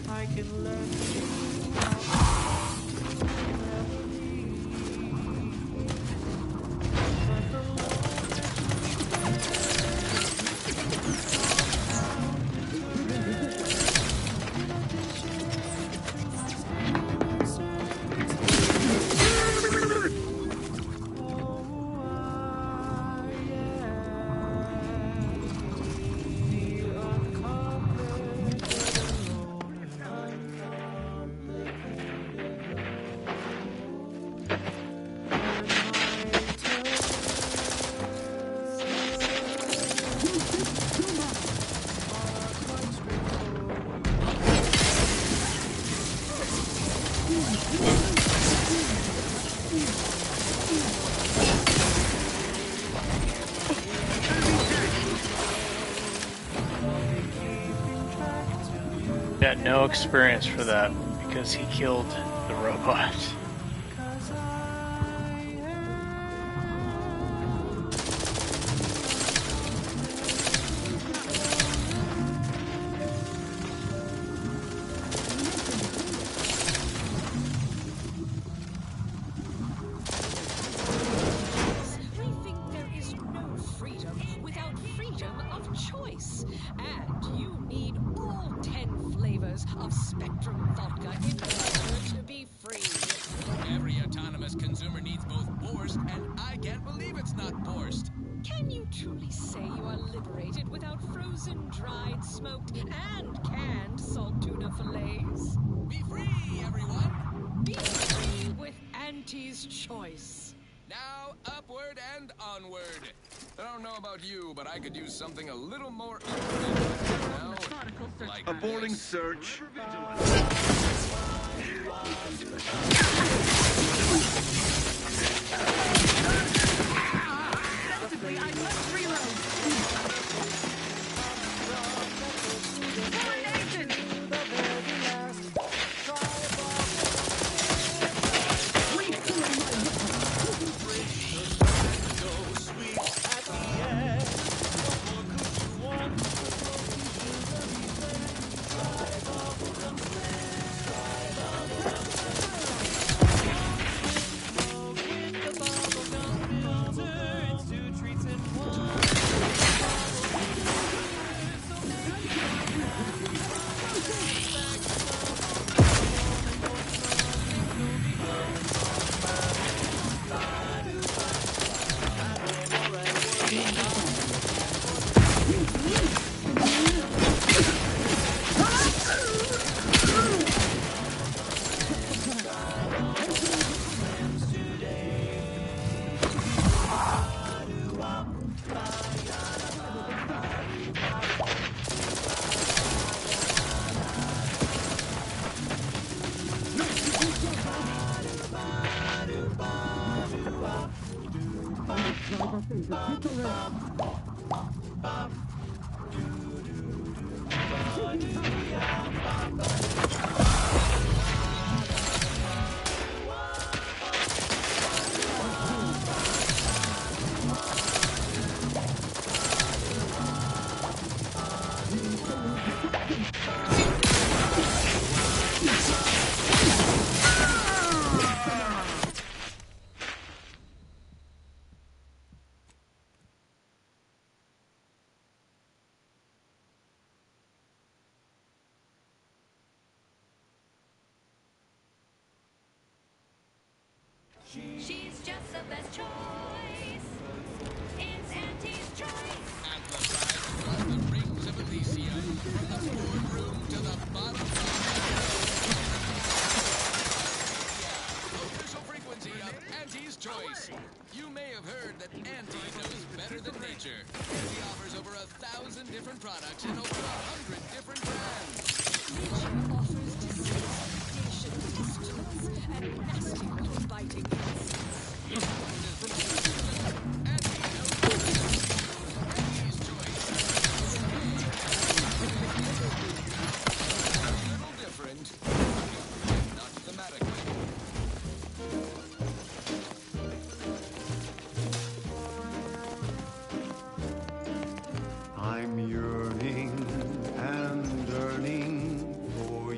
I can lend you Got no experience for that because he killed the robot. We think there is no freedom without freedom of choice. And you need all 10 flavors of Spectrum vodka in order to be free. Every autonomous consumer needs both Borscht, and I can't believe it's not Borscht. Can you truly say you are liberated without frozen, dried, smoked, and canned salt tuna fillets? Be free, everyone! Be free with Auntie's Choice. Now, upward and onward. I don't know about you, but I could use something a little more upward now. Like aborting this. search. Possibly, I must reload. Coordination. She's just the best choice. It's Auntie's choice. And the ride across the rings of Elysium, from the boardroom to the bottom of the official frequency of Auntie's Choice. You may have heard that Auntie knows better than nature. Auntie offers over 1,000 different products in over 100 different brands. Nature offers disease, pestilence, and nasty little biting I'm yearning and yearning for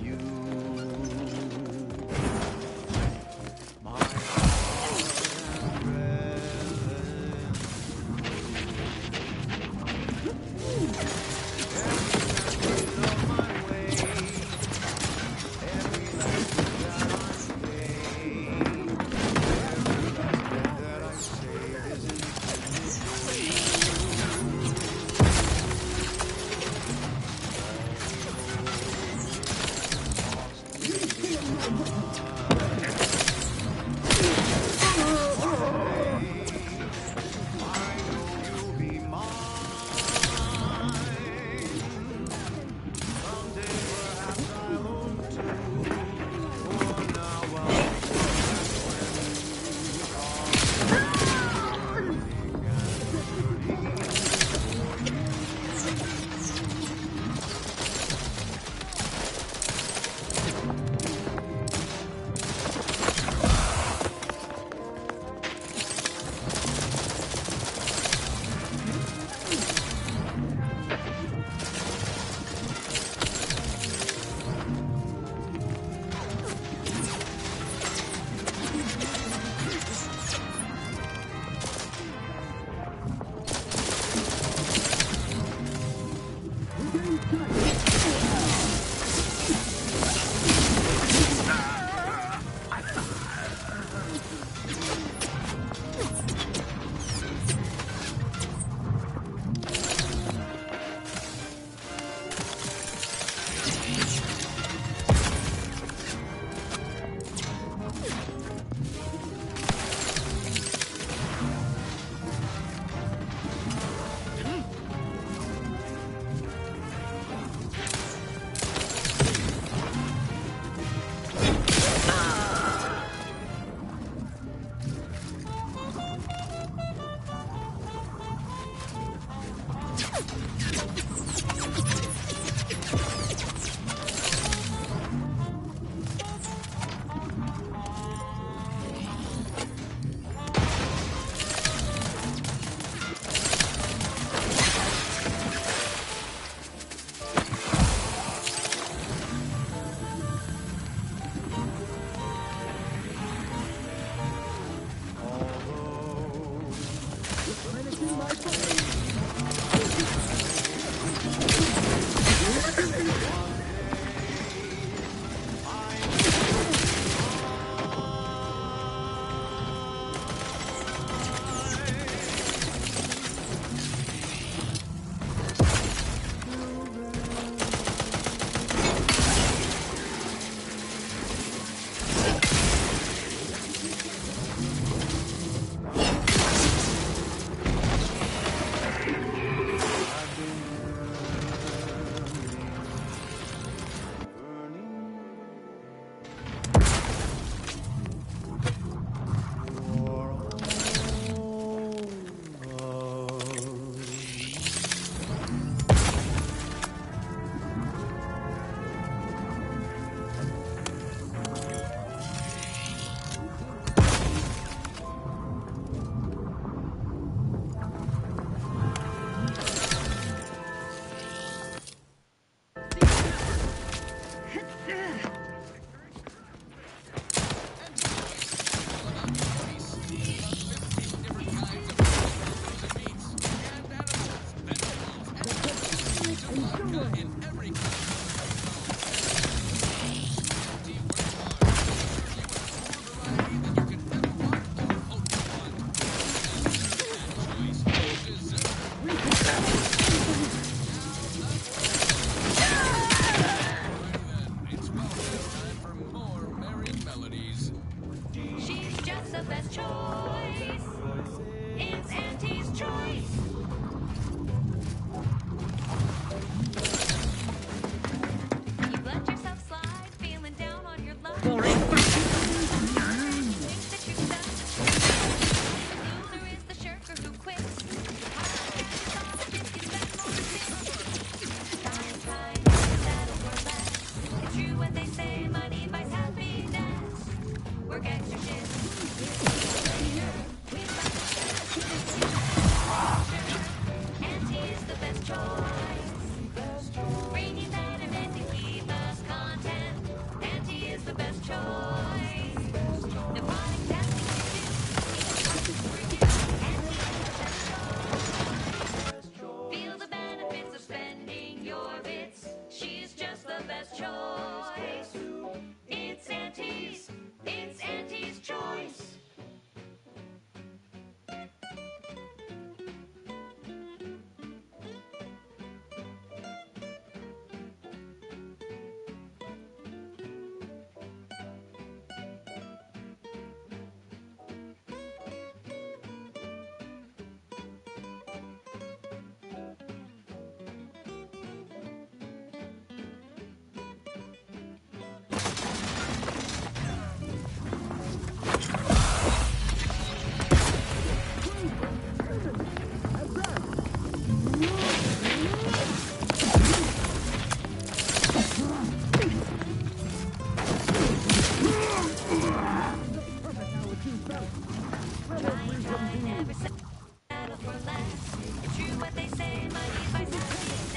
never settle for less. It's true what they say, money buys happiness.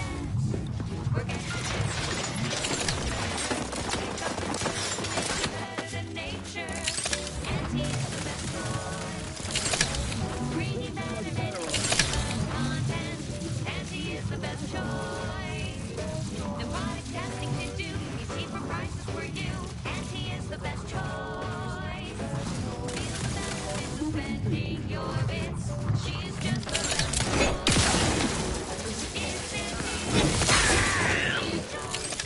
Work and better than nature. Anti's the best choice. Bringing better content. Anti is the best choice. No product testing to do. He's cheaper prices for you. Anti is the best choice. Feel the benefits of spending your bits. She's just the best choice. It's Anti's choice.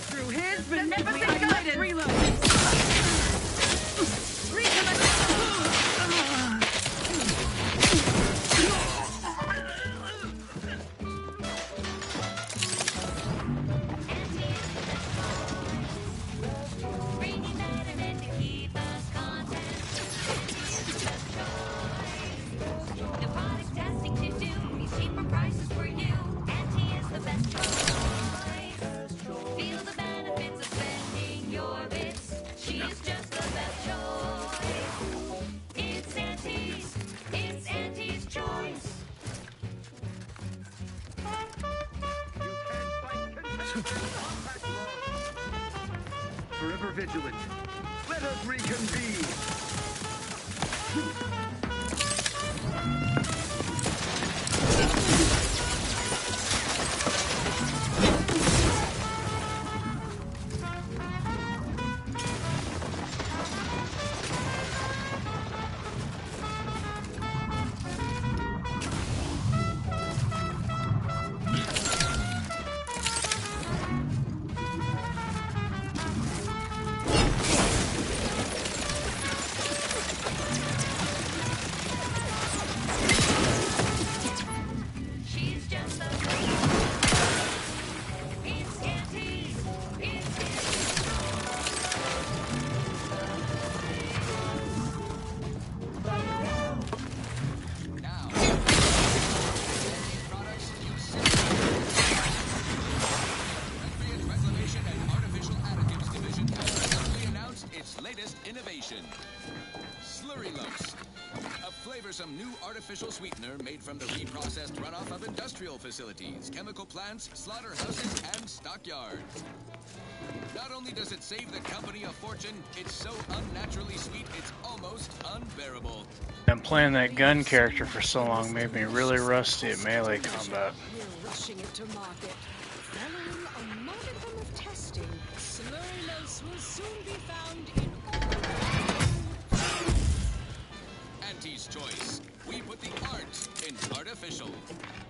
Through his beneficent guidance. Reload. Bringing betterment to keep us content. No product testing to do. These cheaper prices for you. Anti is the best choice. Feel the benefits of spending your bits. She's just the best choice. It's Anti's choice. Forever vigilant. Let us reconvene. She's just the best. It's Anti's. It's Now, products use Recreant Reclamation and Artificial Additives Division has recently announced its latest innovation, Slurry-Lose, a flavorsome new artificial sweetener made from the reprocessed runoff of industrial facilities, chemical plants, slaughterhouses, and stockyards. Not only does it save the company a fortune, it's so unnaturally sweet it's almost unbearable. And playing that gun character for so long made me really rusty at melee combat. We're rushing it to market. Following a modicum of testing, Slurry-Lose will soon be found in Anti's choice. We put the art in artificial.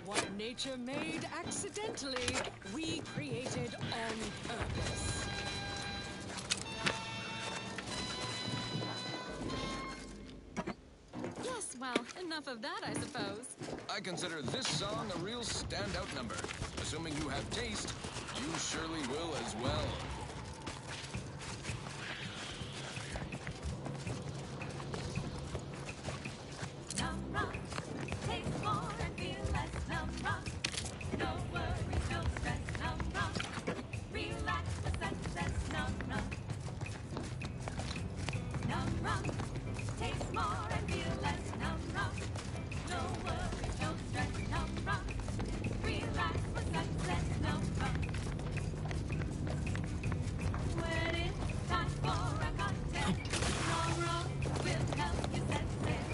what nature made accidentally, we created on purpose. Yes, well, enough of that, I suppose. I consider this song a real standout number. Assuming you have taste, you surely will as well. Numb taste more and feel less. Numb no worries, no stress. Numb relax with success. Numb taste more and feel less. Numb no worries, no stress. Numb relax with success. Numb when it's time for a contest, Numb will help you set sail.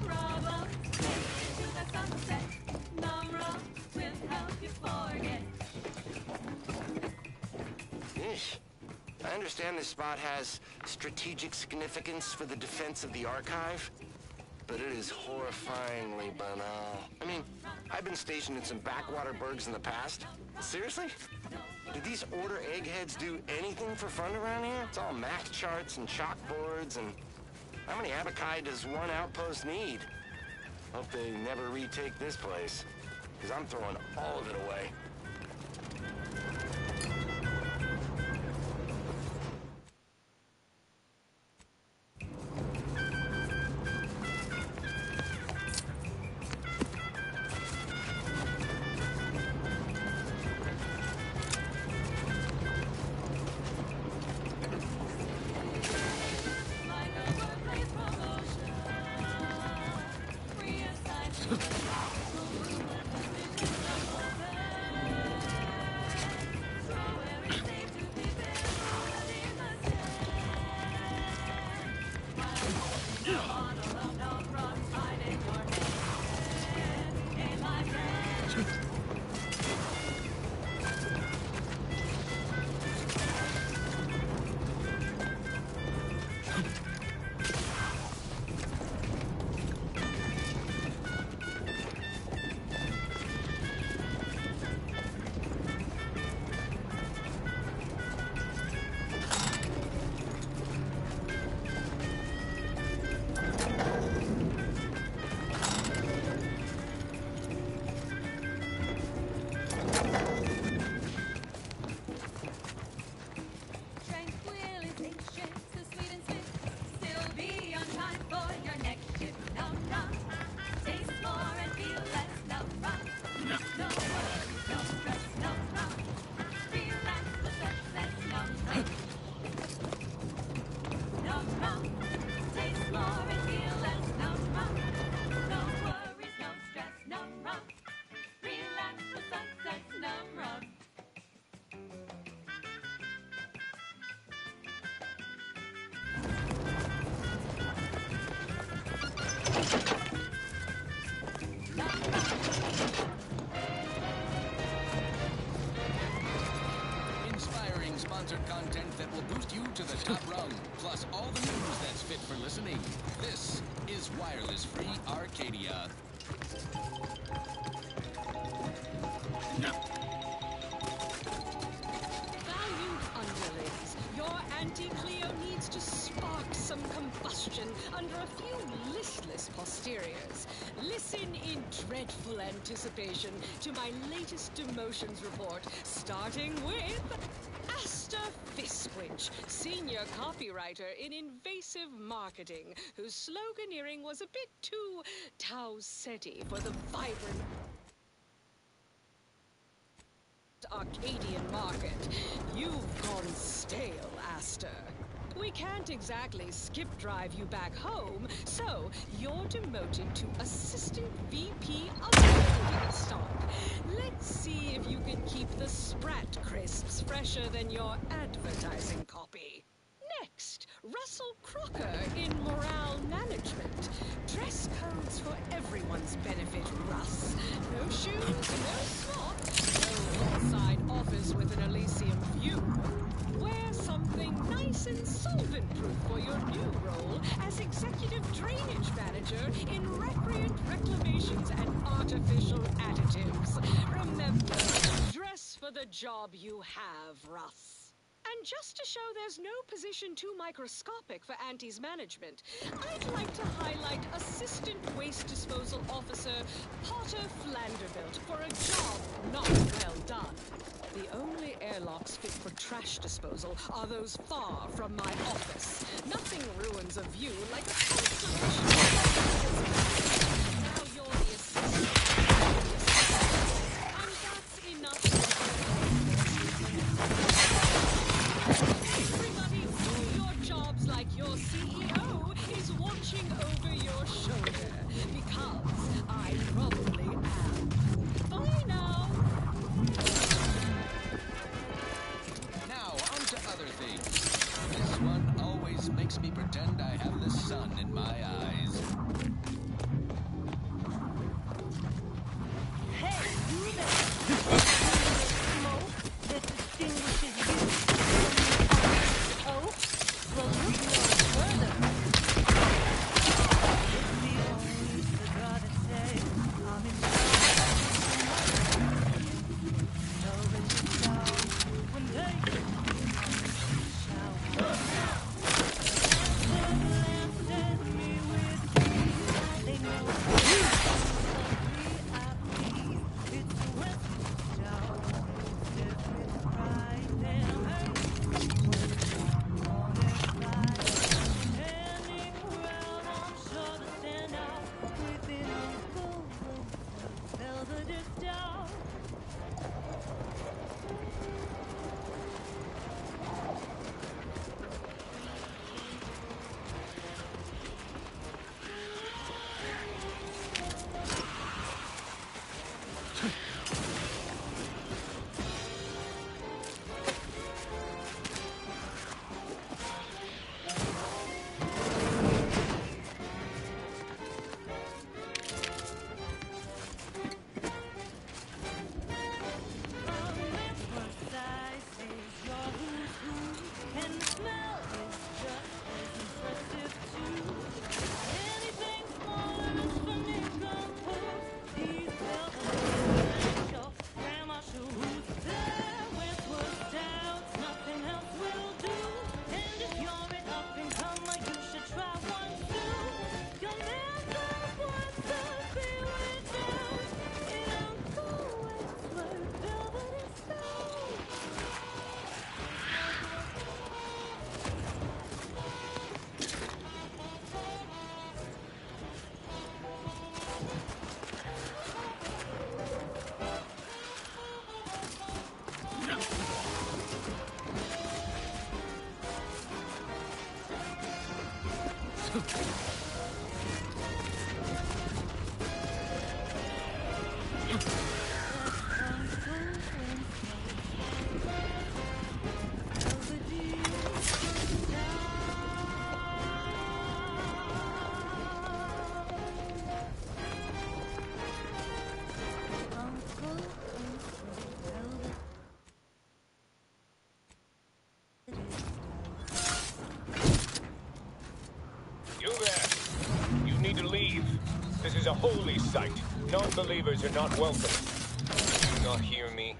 Problem into the sunset. Numb will help you forget. Yeesh. I understand this spot has strategic significance for the defense of the archive, but it is horrifyingly banal. I mean, I've been stationed in some backwater burgs in the past. Seriously? Do these order eggheads do anything for fun around here? It's all math charts and chalkboards, and How many Abakai does one outpost need? Hope they never retake this place, because I'm throwing all of it away. Inspiring sponsored content that will boost you to the top rung, plus all the news that's fit for listening. This is Wireless Free Arcadia. Valued underlings, your anti-Cleo needs to spark some combustion under a few listless posteriors. Listen in dreadful anticipation to my latest demotions report, starting with Asta Fiskwinch, senior copywriter in invasive marketing, whose sloganeering was a bit too Tau-Ceti for the vibrant Arcadian market. You've gone stale, Aster. We can't exactly skip drive you back home, so you're demoted to Assistant VP of Media Stock. Let's see if you can keep the Sprat crisps fresher than your advertising copy. Next, Russell Crocker in Morale Management. Dress codes for everyone's benefit, Russ. No shoes, no socks, no hillside office with an Elysium view. Wear something nice and solvent-proof for your new role as Executive Drainage Manager in Recreant Reclamations and Artificial Additives. Remember, dress for the job you have, Russ. And just to show there's no position too microscopic for Auntie's management, I'd like to highlight Assistant Waste Disposal Officer Potter Flanderbilt for a job not well done. The only airlocks fit for trash disposal are those far from my office. Nothing ruins a view like a constellation. Now you're the assistant. And that's enough. Everybody do your jobs like your CEO is watching over your shoulder, because I probably am. Bye now. Now, on to other things. This one always makes me pretend I have the sun in my eyes. Hey, you there! Smoke that distinguishes you from the others. Oh, well, look no further. It's the only cigar to say I'm in love. So that you sound when they shout. This is a holy site. Non-believers are not welcome. Do you not hear me?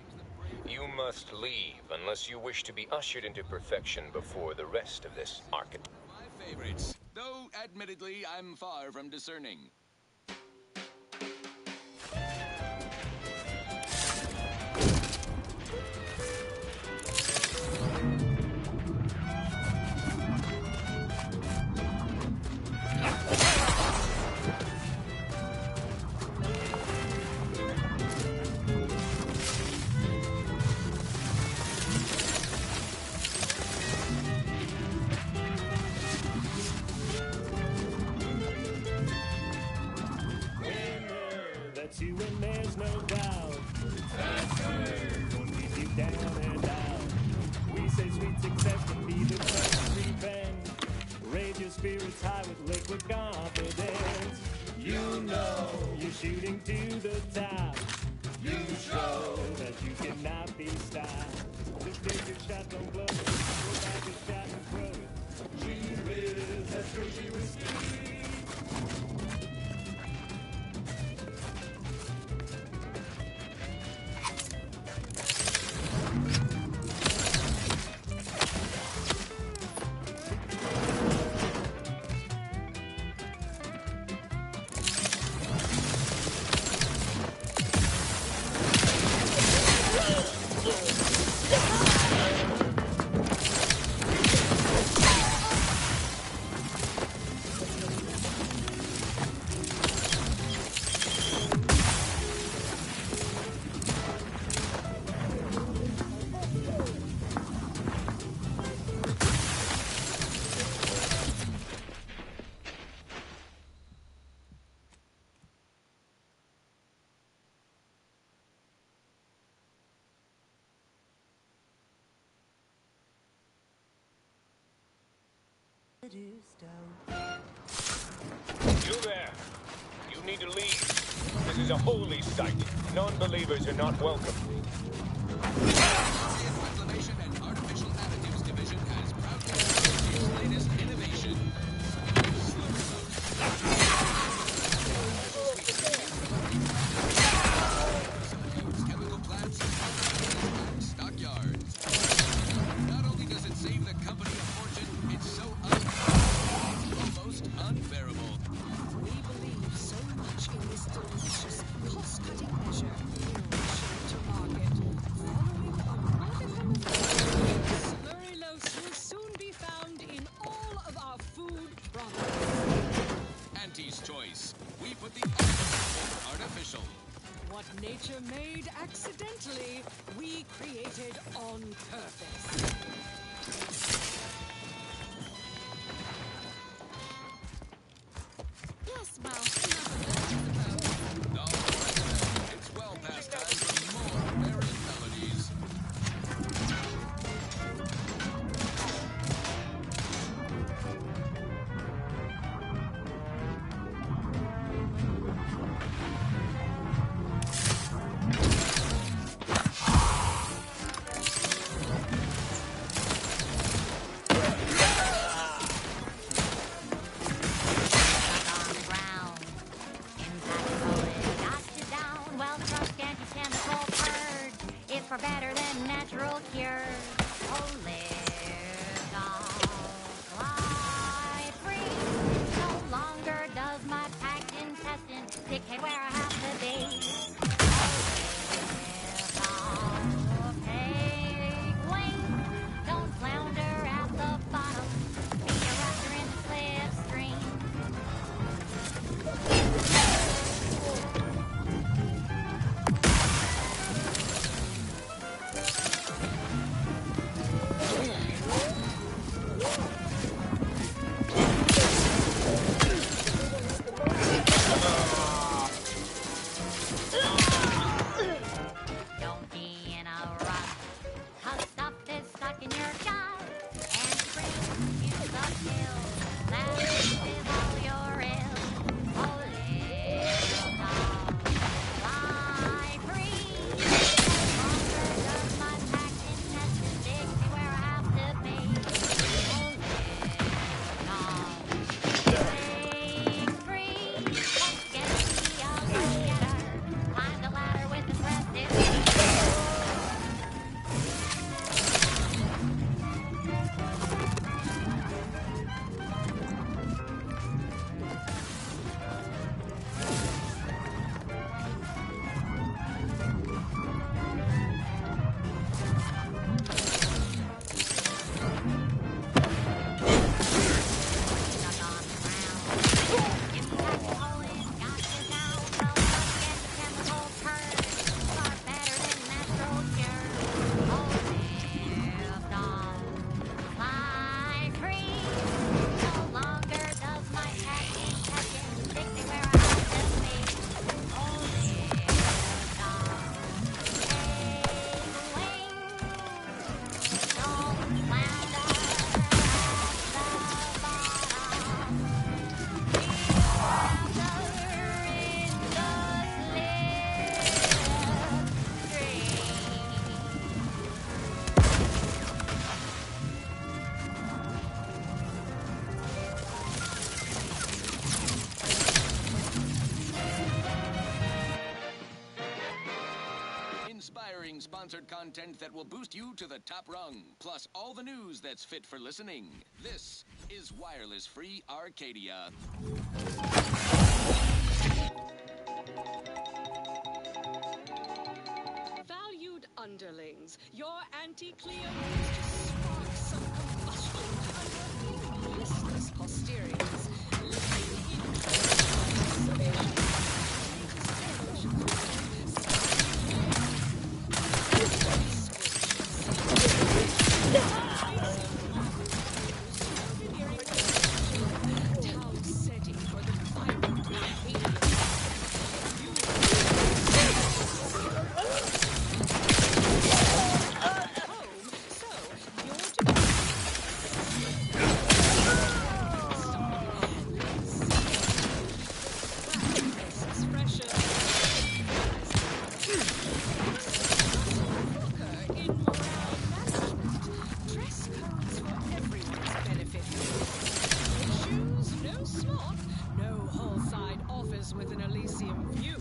You must leave unless you wish to be ushered into perfection before the rest of this market. My favorites, though admittedly I'm far from discerning. You and there's no doubt. Don't leave you down and out. We say sweet success can be the first revenge. Raise your spirits high with liquid confidence. You know you're shooting to the top. You show that you cannot be stopped. Just take your shot, don't blow it. Go back a shot and throw it. We live that crazy whiskey. You there. You need to leave. This is a holy site. Non-believers are not welcome. Reclamation and Artificial Additives Division has proudly introduced its latest innovation. Chemical plants and stockyards. Not only does it save the company a fortune, it's so almost unbearable. We believe so much in this delicious, cost-cutting measure. We'll ship it to market, following a radical sponsored content that will boost you to the top rung, plus all the news that's fit for listening. This is Wireless Free Arcadia. Valued underlings, your anti-Cleo needs to spark some combustion under your listless posteriors. Living in observation. Town setting for the vibrant Arcadia. With an Elysium view.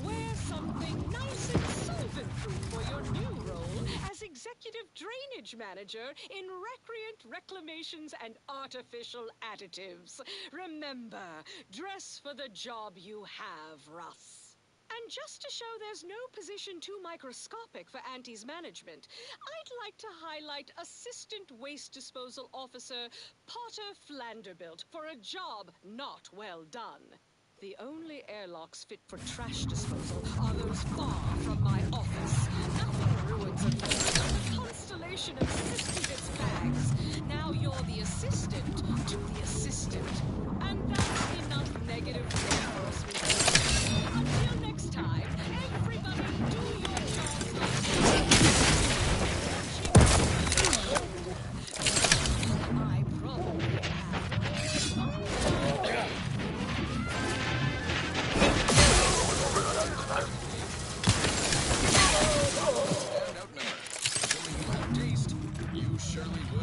Wear something nice and solvent-proof for your new role as Executive Drainage Manager in Recreant Reclamations and Artificial Additives. Remember, dress for the job you have, Russ. And just to show there's no position too microscopic for Auntie's management, I'd like to highlight Assistant Waste Disposal Officer Potter Flanderbilt for a job not well done. The only airlocks fit for trash disposal are those far from my office. Nothing ruins a the constellation of 50 bits bags. Now you're the assistant to the assistant. And that's enough negative reinforcement. Until next time, everybody do your job. I probably You surely will.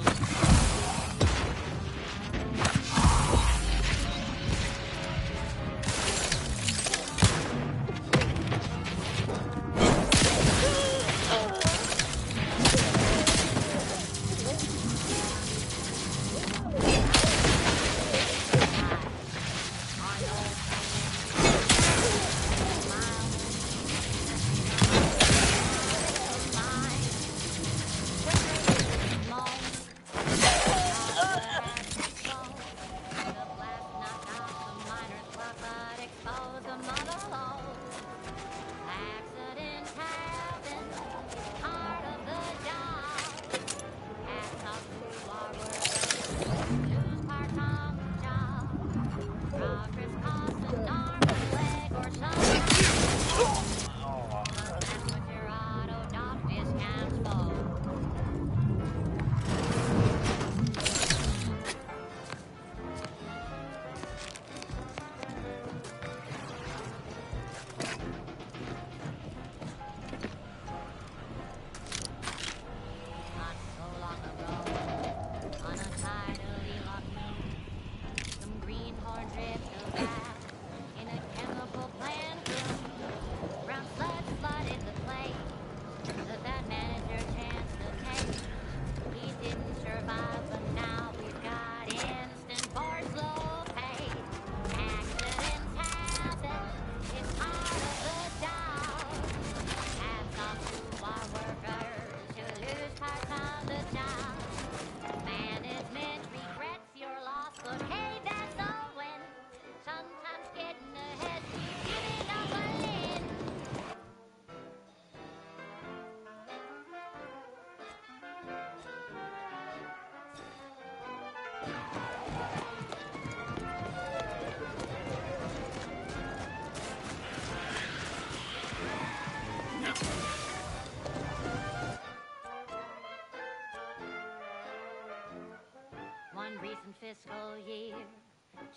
One recent fiscal year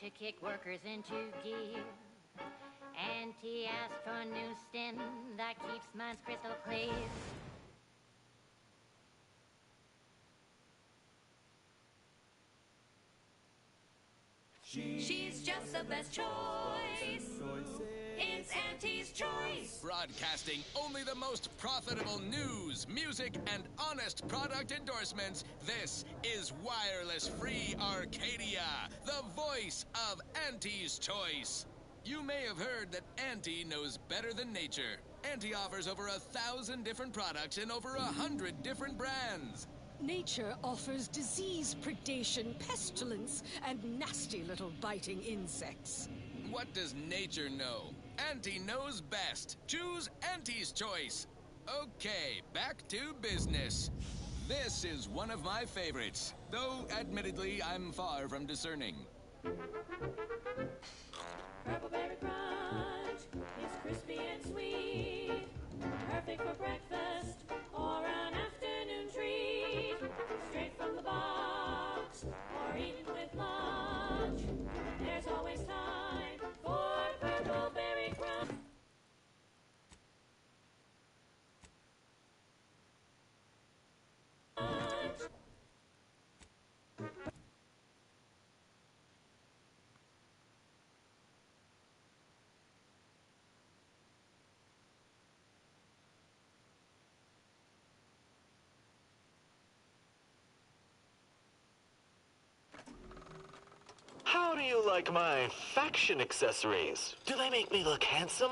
to kick workers into gear. Auntie asked for a new stem that keeps minds crystal clear. She's just the best choice in It's Auntie's Choice! Broadcasting only the most profitable news, music, and honest product endorsements, this is Wireless Free Arcadia, the voice of Auntie's Choice. You may have heard that Auntie knows better than nature. Auntie offers over 1,000 different products in over 100 different brands. Nature offers disease, predation, pestilence, and nasty little biting insects. What does nature know? Auntie knows best. Choose Auntie's Choice. Okay, back to business. This is one of my favorites, though admittedly I'm far from discerning. Purple Berry Crunch is crispy and sweet, perfect for breakfast or an afternoon treat. Straight from the box or eaten with lunch, there's always time for Purple Berry Crunch. How do you like my faction accessories? Do they make me look handsome?